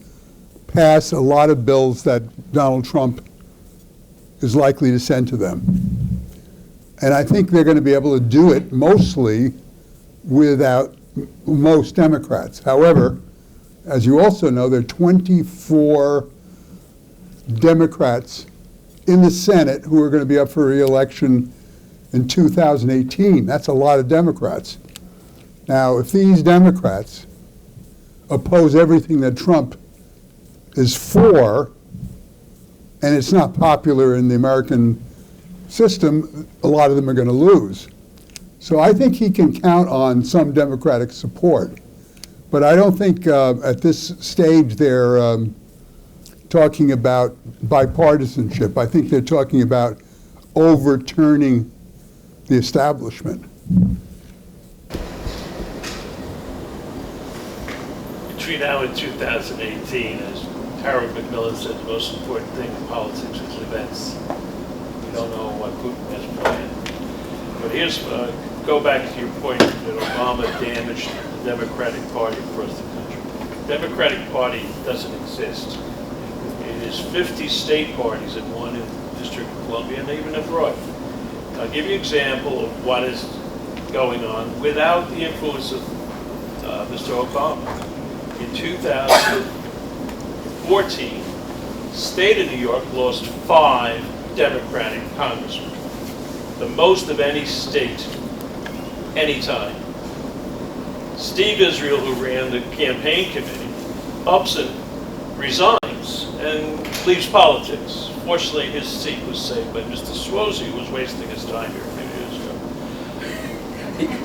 pass a lot of bills that Donald Trump is likely to send to them. And I think they're going to be able to do it mostly without most Democrats. However, as you also know, there are 24 Democrats in the Senate who are going to be up for re-election in 2018. That's a lot of Democrats. Now, if these Democrats oppose everything that Trump is for, and it's not popular in the American system, a lot of them are going to lose. So I think he can count on some Democratic support. But I don't think at this stage they're talking about bipartisanship. I think they're talking about overturning the establishment. Between now and 2018, as Harold Macmillan said, the most important thing in politics is events. We don't know what Putin has planned. But here's, go back to your point that Obama damaged the Democratic Party across the country. The Democratic Party doesn't exist. It is 50 state parties and one in the District of Columbia and even abroad. I'll give you an example of what is going on without the influence of Mr. Obama. In 2014, state of New York lost 5 Democratic congressmen, the most of any state, anytime. Steve Israel, who ran the campaign committee, ups and resigns and leaves politics. Fortunately, his seat was saved by Mr. Suozzi, who was wasting his time here a few years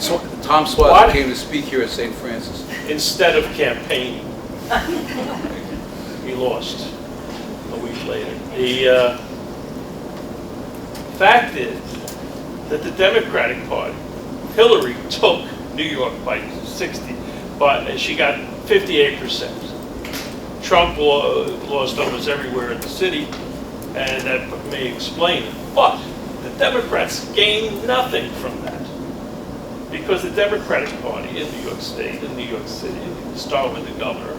ago. Tom Suozzi came to speak here at St. Francis. Instead of campaigning, he lost a week later. The fact is that the Democratic Party, Hillary took New York by 60, but she got 58%. Trump lost almost everywhere in the city, and that may explain it. But the Democrats gained nothing from that, because the Democratic Party in New York State, in New York City, start with the governor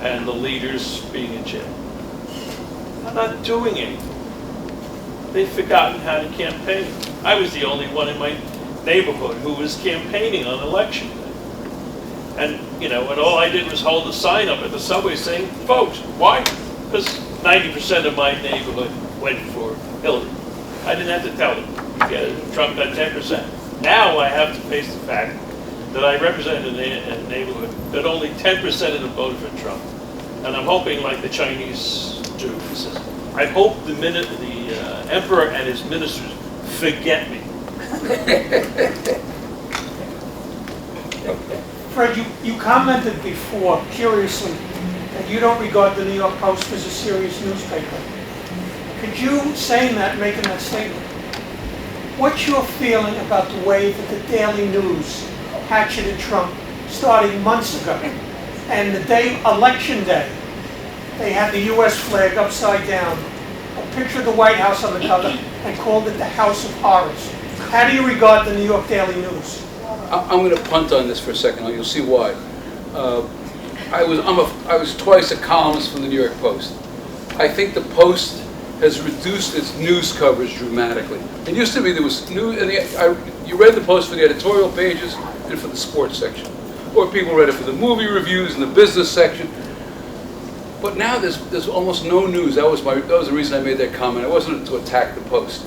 and the leaders being in jail, are not doing anything. They've forgotten how to campaign. I was the only one in my neighborhood who was campaigning on election day. And, you know, and all I did was hold a sign up at the subway saying, vote. Why? Because 90% of my neighborhood went for Hillary. I didn't have to tell them. Yeah, Trump got 10%. Now I have to face the fact that I represent a neighborhood that only 10% of them voted for Trump. And I'm hoping, like the Chinese do, I hope the emperor and his ministers forget me. Fred, you commented before, curiously, that you don't regard the New York Post as a serious newspaper. Could you, saying that, making that statement, what's your feeling about the way that the Daily News hatcheted Trump starting months ago? And the day, election day, they had the U.S. flag upside down, a picture of the White House on the cover, and called it the House of Horrors. How do you regard the New York Daily News? I'm going to punt on this for a second. You'll see why. I was twice a columnist for the New York Post. I think the Post has reduced its news coverage dramatically. It used to be there was news, and you read the Post for the editorial pages and for the sports section, or people read it for the movie reviews and the business section. But now there's almost no news. That was the reason I made that comment. I wasn't to attack the Post.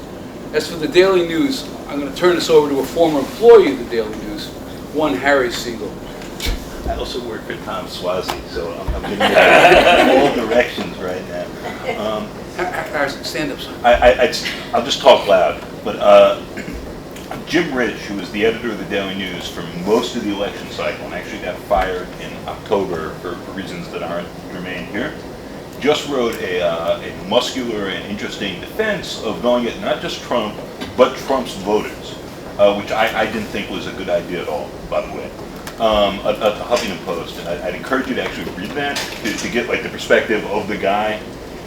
As for the Daily News, I'm going to turn this over to a former employee of the Daily News, one Harry Siegel. I also work for Tom Suozzi, so I'm giving you all directions right now. Stand up, son. I'll just talk loud. But Jim Rich, who was the editor of the Daily News for most of the election cycle and actually got fired in October for reasons that aren't germane here, just wrote a muscular and interesting defense of going at not just Trump, but Trump's voters, which I didn't think was a good idea at all, by the way. A Huffington Post, and I'd encourage you to actually read that. to get like the perspective of the guy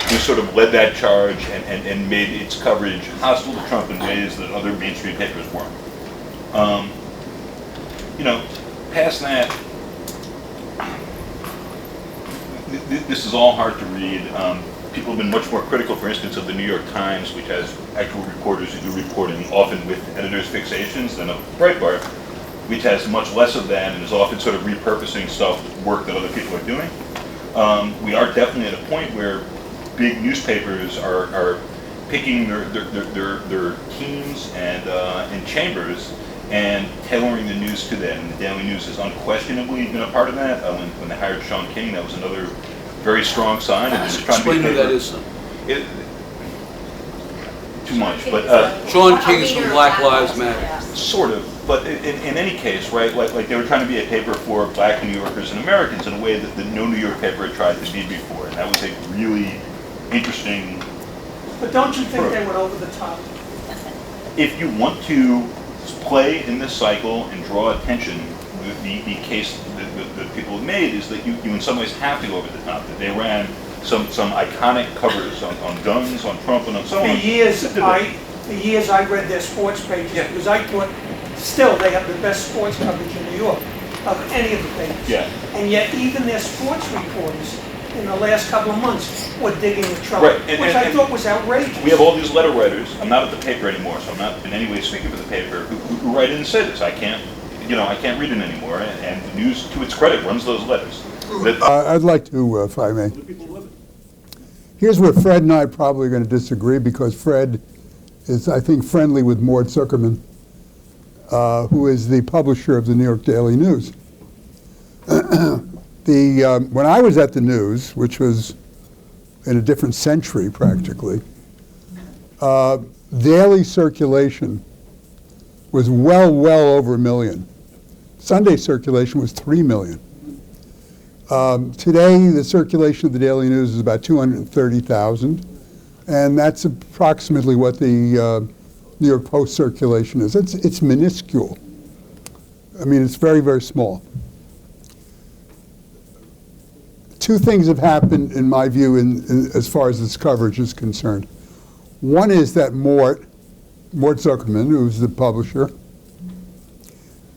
who sort of led that charge and made its coverage hostile to Trump in ways that other mainstream papers weren't. You know, past that, this is all hard to read. People have been much more critical, for instance, of the New York Times, which has actual reporters who do reporting, often with editors' fixations, than of Breitbart, which has much less of that and is often sort of repurposing work that other people are doing. We are definitely at a point where big newspapers are picking their teams and chambers and tailoring the news to them. And the Daily News has unquestionably been a part of that. When they hired Sean King, that was another very strong sign. And Explain who that is. Too much, but Sean King is from Black Lives Matter. Sort of, but in any case, right? Like they were trying to be a paper for Black New Yorkers and Americans in a way that no New York paper had tried to be before, and that was a really interesting. But don't you think they went over the top? If you want to play in this cycle and draw attention, the case that people have made is that you in some ways have to go over the top. That they ran some iconic covers on guns, on Trump, and on so on. For years I read their sports pages because I thought still they have the best sports coverage in New York of any of the papers. Yeah. And yet even their sports reporters in the last couple of months were digging the Trump, right. which I thought was outrageous. We have all these letter writers. I'm not at the paper anymore, so I'm not in any way speaking for the paper, who write in and say this. I can't read it anymore, and the News, to its credit, runs those letters. I'd like to, if I may. Here's where Fred and I probably are going to disagree, because Fred is, I think, friendly with Mort Zuckerman, who is the publisher of the New York Daily News. When I was at the News, which was in a different century practically, daily circulation was well over 1 million. Sunday circulation was 3 million. Today, the circulation of the Daily News is about 230,000, and that's approximately what the New York Post circulation is. It's minuscule. I mean, it's very small. Two things have happened, in my view, as far as this coverage is concerned. One is that Mort Zuckerman, who's the publisher,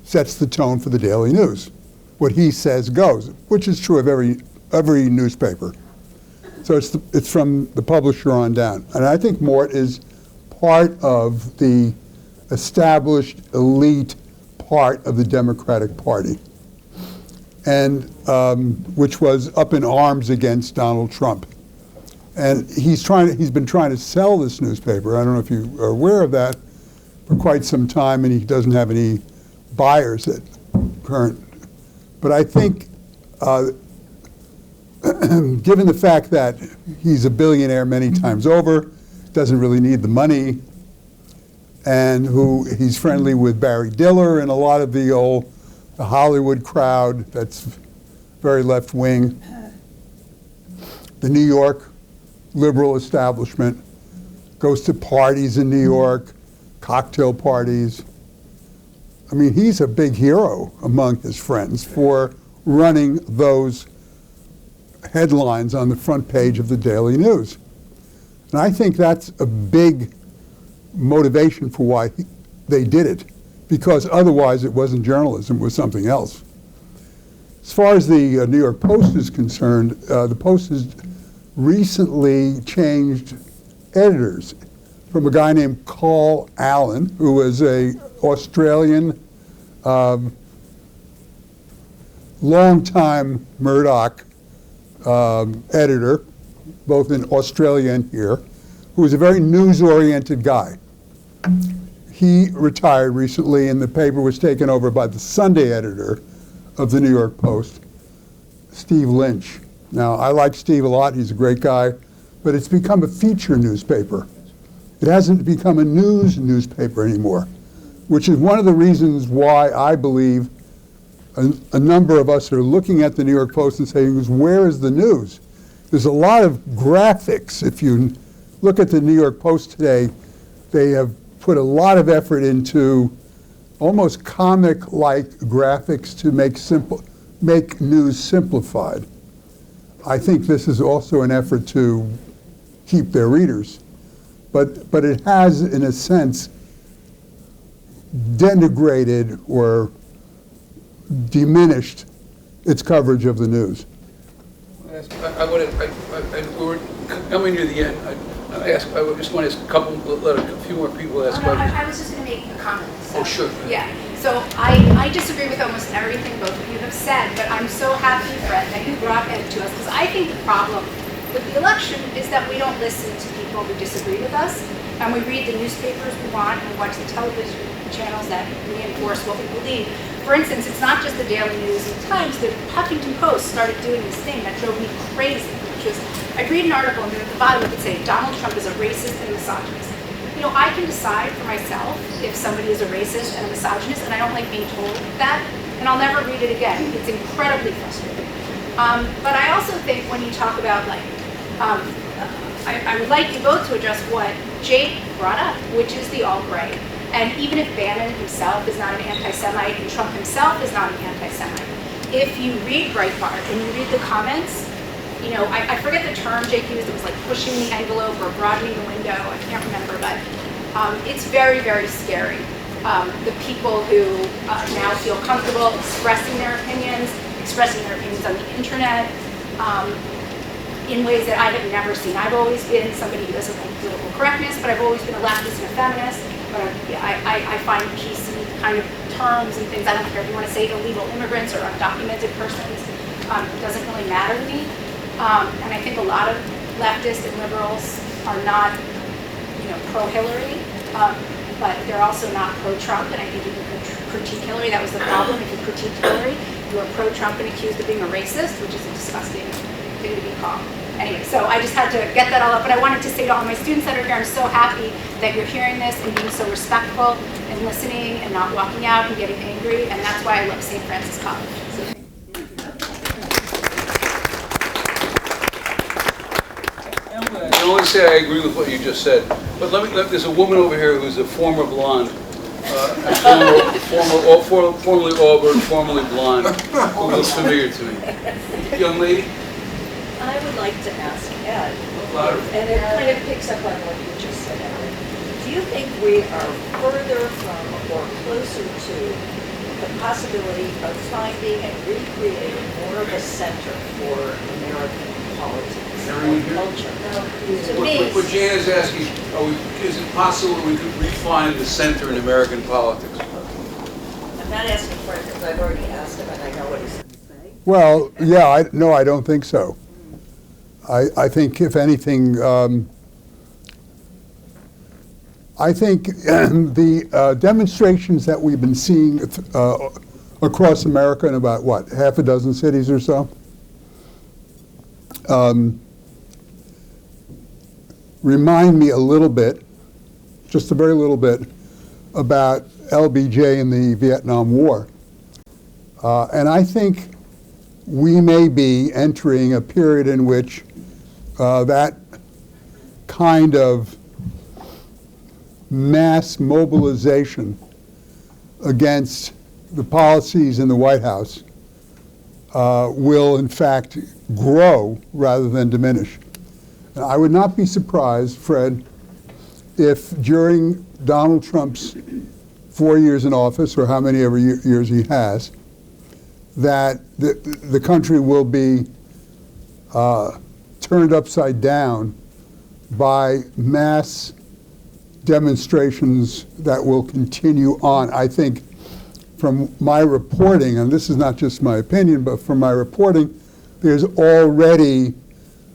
sets the tone for the Daily News. What he says goes, which is true of every newspaper. So it's from the publisher on down. And I think Mort is part of the established elite part of the Democratic Party, and which was up in arms against Donald Trump. And he's been trying to sell this newspaper. I don't know if you are aware of that, for quite some time, and he doesn't have any buyers at current. But I think, given the fact that he's a billionaire many times over, doesn't really need the money, and he's friendly with Barry Diller and a lot of the Hollywood crowd that's very left-wing, the New York liberal establishment, goes to parties in New York, cocktail parties. I mean, he's a big hero among his friends for running those headlines on the front page of the Daily News. And I think that's a big motivation for why they did it, because otherwise it wasn't journalism, it was something else. As far as the New York Post is concerned, the Post has recently changed editors from a guy named Carl Allen, who was an Australian, long-time Murdoch editor, both in Australia and here, who was a very news-oriented guy. He retired recently, and the paper was taken over by the Sunday editor of the New York Post, Steve Lynch. Now, I like Steve a lot. He's a great guy, but it's become a feature newspaper. It hasn't become a news newspaper anymore, which is one of the reasons why I believe a number of us are looking at the New York Post and saying, where is the news? There's a lot of graphics. If you look at the New York Post today, they have put a lot of effort into almost comic-like graphics to make news simplified. I think this is also an effort to keep their readers. But it has, in a sense, denigrated or diminished its coverage of the news. We're coming near the end. I just want to ask let a few more people ask questions. I was just going to make a comment. So. Oh, sure. Yeah. So I disagree with almost everything both of you have said, but I'm so happy, Fred, that you brought Ed to us, because I think the problem with the election is that we don't listen to people who disagree with us, and we read the newspapers we want, and we watch the television channels that reinforce what we believe. For instance, it's not just the Daily News and Times. The Huffington Post started doing this thing that drove me crazy, which was, I'd read an article and then at the bottom it would say, Donald Trump is a racist and misogynist. You know, I can decide for myself if somebody is a racist and a misogynist, and I don't like being told that, and I'll never read it again. It's incredibly frustrating. But I also think when you talk about, like, I would like you both to address what Jake brought up, which is the alt-right. And even if Bannon himself is not an anti-Semite and Trump himself is not an anti-Semite, if you read Breitbart and you read the comments, you know, I forget the term Jake used, it was like pushing the envelope or broadening the window, I can't remember, but it's very, very scary. The people who now feel comfortable expressing their opinions on the internet, in ways that I have never seen. I've always been somebody who doesn't like political correctness, but I've always been a leftist and a feminist. But I find PC kind of terms and things, I don't care if you want to say illegal immigrants or undocumented persons, it doesn't really matter to me. And I think a lot of leftists and liberals are not, you know, pro-Hillary, but they're also not pro-Trump, and I think you can critique Hillary. That was the problem. If you critique Hillary, you are pro-Trump and accused of being a racist, which is a disgusting thing to be called. Anyway, so I just had to get that all up, but I wanted to say to all my students that are here, I'm so happy that you're hearing this and being so respectful and listening and not walking out and getting angry, and that's why I love St. Francis College. So, I don't want to say I agree with what you just said, but there's a woman over here who's a former blonde, formerly auburn, formerly blonde, who looks familiar to me. Young lady? I would like to ask Ed, and it kind of picks up on what you just said, Ed. Do you think we are further from or closer to the possibility of finding and recreating more of a center for American politics or culture? To me, What Jan is asking, is it possible we could refine the center in American politics? I'm not asking for it because I've already asked him and I know what he's going to say. Well, yeah, I don't think so. I think, if anything, I think the demonstrations that we've been seeing across America in about, what, half a dozen cities or so, remind me a little bit, just a very little bit, about LBJ and the Vietnam War. And I think we may be entering a period in which that kind of mass mobilization against the policies in the White House will in fact grow rather than diminish. And I would not be surprised, Fred, if during Donald Trump's 4 years in office, or how many ever years he has, that the country will be turned upside down by mass demonstrations that will continue on. I think from my reporting, and this is not just my opinion, but from my reporting, there's already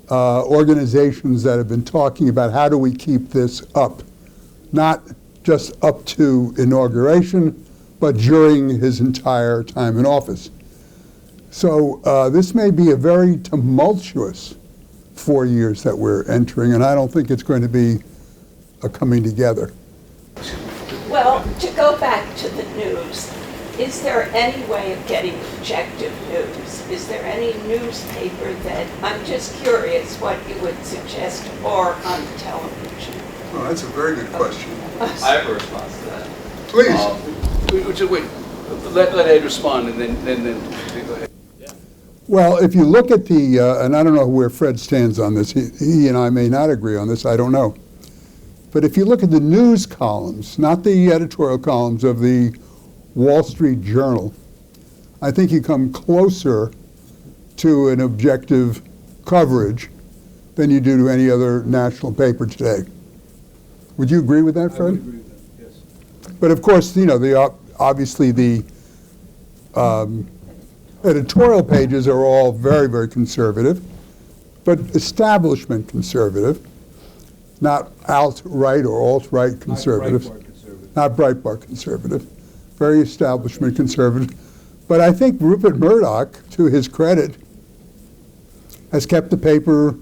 organizations that have been talking about how do we keep this up, not just up to inauguration, but during his entire time in office. So this may be a very tumultuous 4 years that we're entering, and I don't think it's going to be a coming together. Well, to go back to the news, is there any way of getting objective news? Is there any newspaper that, I'm just curious what you would suggest, or on television? Oh, that's a very good question. I have a response to that. Please. Wait, let Ed respond, and then go ahead. Well, if you look at the, and I don't know where Fred stands on this, he and I may not agree on this, I don't know. But if you look at the news columns, not the editorial columns of the Wall Street Journal, I think you come closer to an objective coverage than you do to any other national paper today. Would you agree with that, Fred? I would agree with that, yes. But of course, you know, obviously the editorial pages are all very, very conservative, but establishment conservative, not alt-right or alt-right conservative. Not Breitbart conservative. Not Breitbart conservative. Very establishment conservative. But I think Rupert Murdoch, to his credit, has kept the paper,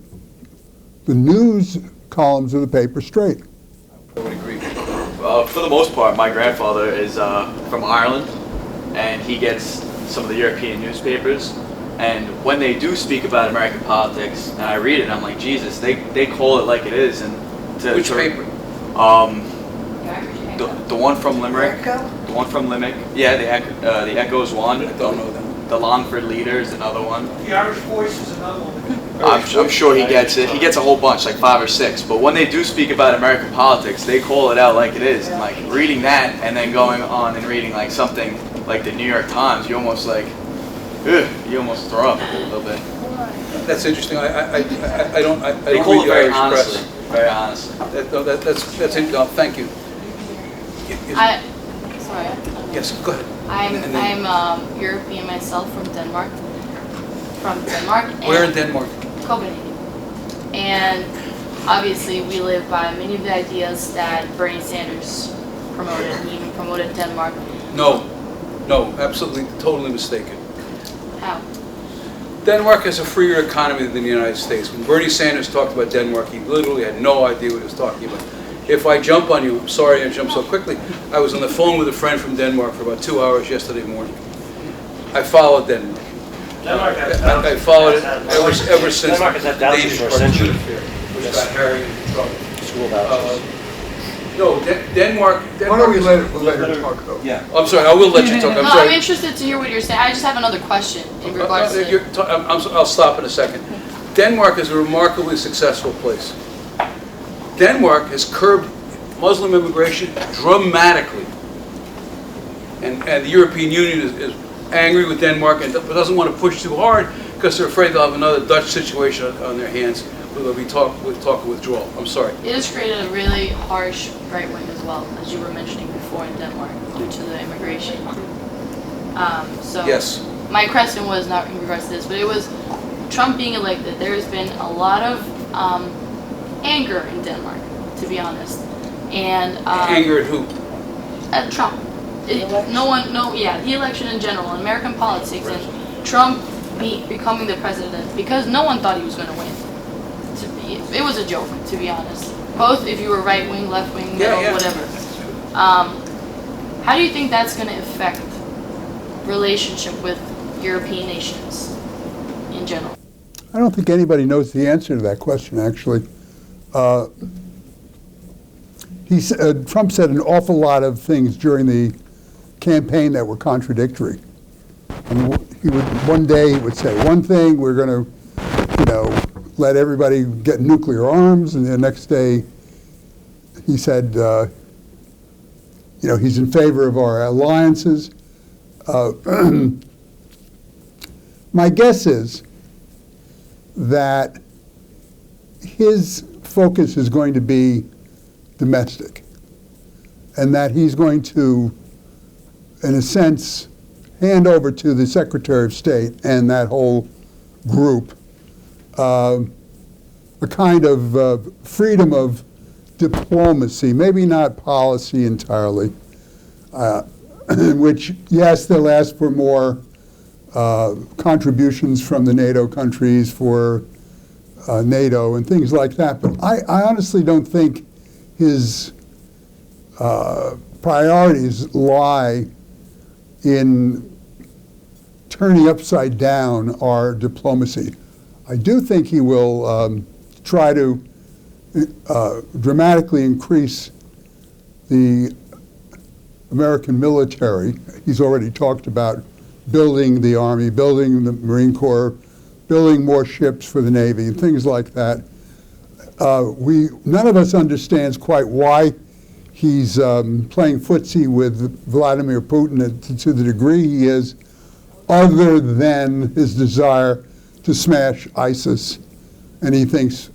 the news columns of the paper straight. I would agree. For the most part, my grandfather is from Ireland, and he gets some of the European newspapers. And when they do speak about American politics, and I read it, I'm like, Jesus, they call it like it is. And Which paper? The one from Limerick. The one from Limerick. Yeah, the Echo's one. I don't know them. The Longford Leader is another one. The Irish Voice is another one. I'm sure he gets it. He gets a whole bunch, like 5 or 6. But when they do speak about American politics, they call it out like it is. And like reading that, and then going on and reading like something like the New York Times, you almost like, ugh, you almost throw up a little bit. That's interesting. I don't They call read it the very Irish honestly. press. Very honestly. That's it. Thank you. Sorry. Yes, go ahead. I'm European myself from Denmark. Where in Denmark? Copenhagen. And obviously we live by many of the ideas that Bernie Sanders promoted. He even promoted Denmark. No, absolutely, totally mistaken. How? Denmark has a freer economy than the United States. When Bernie Sanders talked about Denmark, he literally had no idea what he was talking about. If I jump on you, I'm sorry I jumped so quickly. I was on the phone with a friend from Denmark for about 2 hours yesterday morning. I followed Denmark. I followed it ever since Denmark has had the Danish Danish for a century. which got Harry into trouble. School vouchers. No, Denmark. Why don't we let her talk though? Yeah. I'm sorry, I will let you talk. I'm No, sorry. I'm interested to hear what you're saying. I just have another question in regards to... I'll stop in a second. Denmark is a remarkably successful place. Denmark has curbed Muslim immigration dramatically. And the European Union is angry with Denmark and doesn't want to push too hard because they're afraid they'll have another Dutch situation on their hands where they'll be talk of withdrawal. I'm sorry. It has created a really harsh right wing as well, as you were mentioning before in Denmark, due to the immigration. So Yes. my question was not in regards to this, but it was Trump being elected. There's been a lot of anger in Denmark, to be honest. And Anger at who? at Trump. The election in general, American politics, and Trump becoming the president, because no one thought he was going to win. It was a joke, to be honest. Both if you were right wing, left wing, middle, whatever. How do you think that's going to affect relationship with European nations in general? I don't think anybody knows the answer to that question, actually. Trump said an awful lot of things during the campaign that were contradictory. And one day he would say one thing, we're going to, let everybody get nuclear arms, and the next day he said, he's in favor of our alliances. My guess is that his focus is going to be domestic, and that he's going to, in a sense, hand over to the Secretary of State and that whole group a kind of freedom of diplomacy, maybe not policy entirely, which, yes, they'll ask for more contributions from the NATO countries for NATO and things like that, but I honestly don't think his priorities lie in turning upside down our diplomacy. I do think he will try to dramatically increase the American military. He's already talked about building the Army, building the Marine Corps, building more ships for the Navy, and things like that. None of us understands quite why he's playing footsie with Vladimir Putin to the degree he is, other than his desire to smash ISIS, and he thinks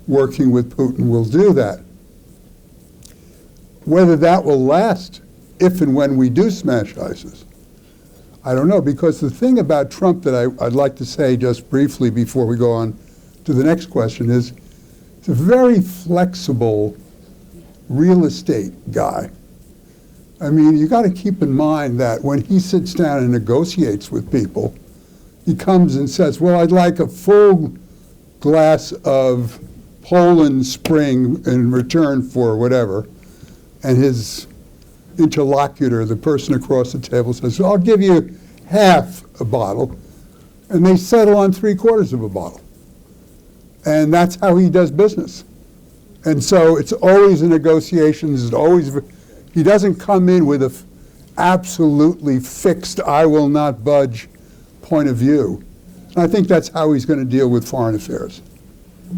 working with Putin will do that. Whether that will last if and when we do smash ISIS, I don't know, because the thing about Trump that I'd like to say just briefly before we go on to the next question is, it's a very flexible real estate guy. I mean, you got to keep in mind that when he sits down and negotiates with people, he comes and says, well, I'd like a full glass of Poland Spring in return for whatever. And his interlocutor, the person across the table, says, I'll give you half a bottle. And they settle on 3/4 of a bottle. And that's how he does business. And so it's always a negotiation. It's always, he doesn't come in with a absolutely fixed, I will not budge point of view. And I think that's how he's going to deal with foreign affairs.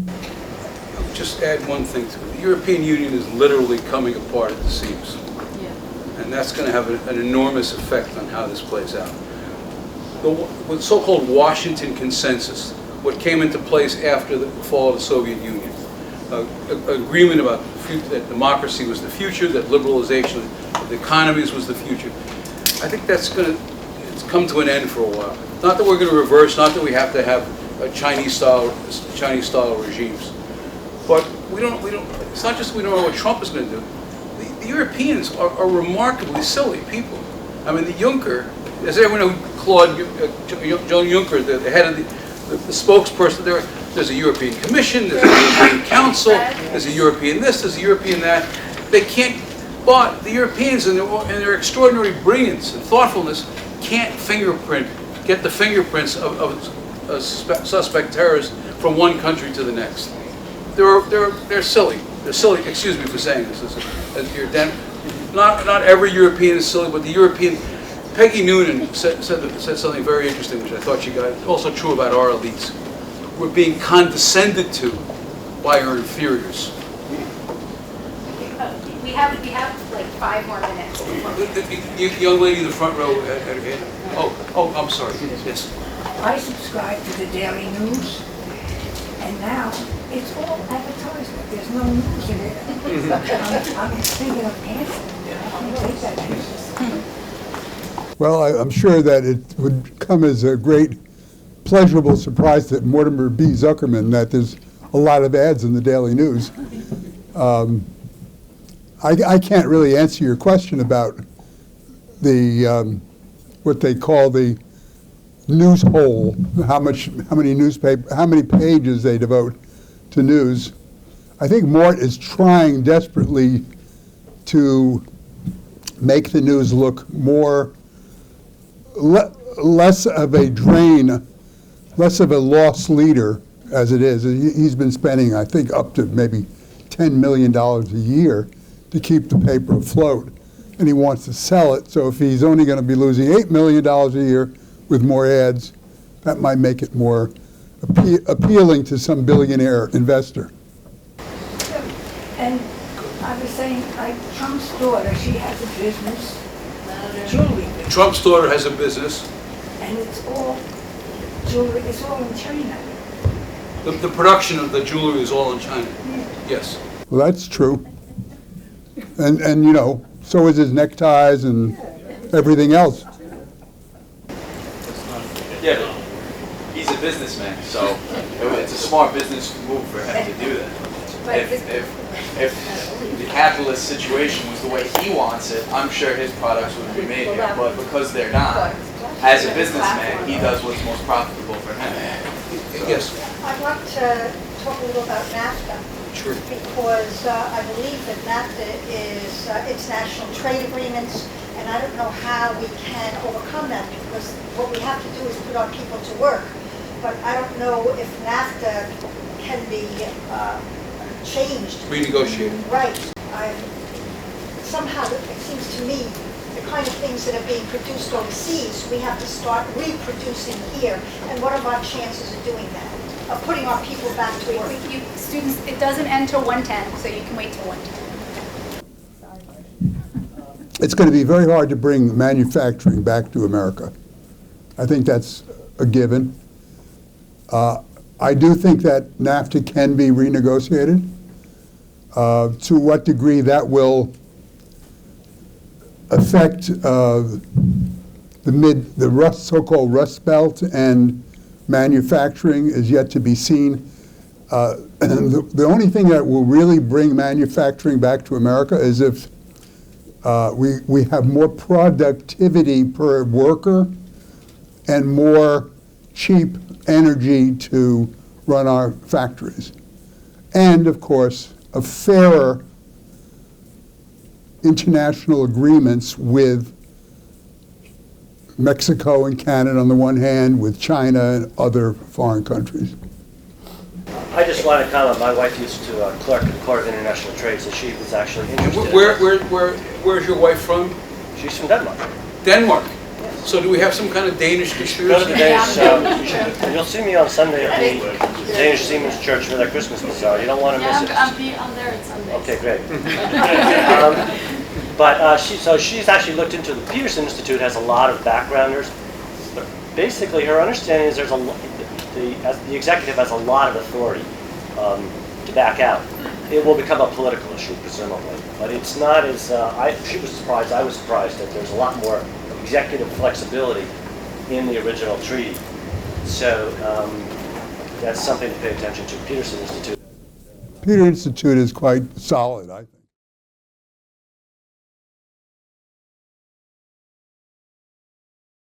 I'll just add one thing to it. The European Union is literally coming apart at the seams. Yeah. And that's going to have an enormous effect on how this plays out. The so-called Washington Consensus, what came into place after the fall of the Soviet Union, agreement about that democracy was the future, that liberalization of the economies was the future. I think that's going to come to an end for a while. Not that we're going to reverse, not that we have to have Chinese-style regimes, but we don't. It's not just we don't know what Trump is going to do. The Europeans are remarkably silly people. I mean, the Juncker, as everyone knows, John Juncker, the head of the spokesperson there. There's a European Commission, there's a European Council, there's a European this, there's a European that. They can't, but the Europeans in their extraordinary brilliance and thoughtfulness can't get the fingerprints of suspect terrorists from one country to the next. They're silly. They're silly, excuse me for saying this. Not every European is silly, but the European, Peggy Noonan said something very interesting, which I thought she got, also true about our elites. We're being condescended to by our inferiors. We have like 5 more minutes. The young lady in the front row. I'm sorry. Yes. I subscribe to the Daily News, and now it's all advertisement. There's no news in it. I'm thinking of canceling. I can't take that news. Well, I'm sure that it would come as a great pleasurable surprise to Mortimer B. Zuckerman that there's a lot of ads in the Daily News. I can't really answer your question about the what they call the news hole, how many pages they devote to news. I think Mort is trying desperately to make the news look less of a drain, less of a lost leader as it is. He's been spending, I think, up to maybe $10 million a year to keep the paper afloat, and he wants to sell it. So if he's only going to be losing $8 million a year with more ads, that might make it more appealing to some billionaire investor. And I was saying, like Trump's daughter, she has a business, jewelry business. Trump's daughter has a business. And it's all jewelry, it's all in China. The production of the jewelry is all in China. Yes. Well, that's true. And you know, so is his neckties and everything else. Yeah, but he's a businessman, so it's a smart business move for him to do that. If the capitalist situation was the way he wants it, I'm sure his products would be made here. But because they're not, as a businessman, he does what's most profitable for him. Yes. I'd like to talk a little about NAFTA. Sure. Because I believe that NAFTA is international trade agreements, and I don't know how we can overcome that, because what we have to do is put our people to work. But I don't know if NAFTA can be changed. Renegotiated. Right. Somehow it seems to me the kind of things that are being produced overseas, we have to start reproducing here. And what are our chances of doing that? Of putting our people back to work? Students, it doesn't end till 1:10, so you can wait till 1:10. It's going to be very hard to bring manufacturing back to America. I think that's a given. I do think that NAFTA can be renegotiated. To what degree that will affect the so-called Rust Belt and manufacturing is yet to be seen. The only thing that will really bring manufacturing back to America is if we have more productivity per worker and more cheap energy to run our factories. And, of course, a fairer international agreements with Mexico and Canada on the one hand, with China and other foreign countries. I just want to comment, my wife used to clerk at the Court of International Trade, so she was actually interested. Where's your wife from? She's from Denmark. Denmark. So do we have some kind of Danish conspiracy? Go to the Danish, and you'll see me on Sunday at the Danish Siemens Church for their Christmas bazaar. You don't want to miss it. I'm there on Sunday. Okay, great. She's actually looked into the Peterson Institute, has a lot of backgrounders. But basically, her understanding is the executive has a lot of authority to back out. It will become a political issue, presumably. But it's not as, she was surprised, I was surprised that there's a lot more executive flexibility in the original treaty. So that's something to pay attention to. Peterson Institute. Peter Institute is quite solid, I think.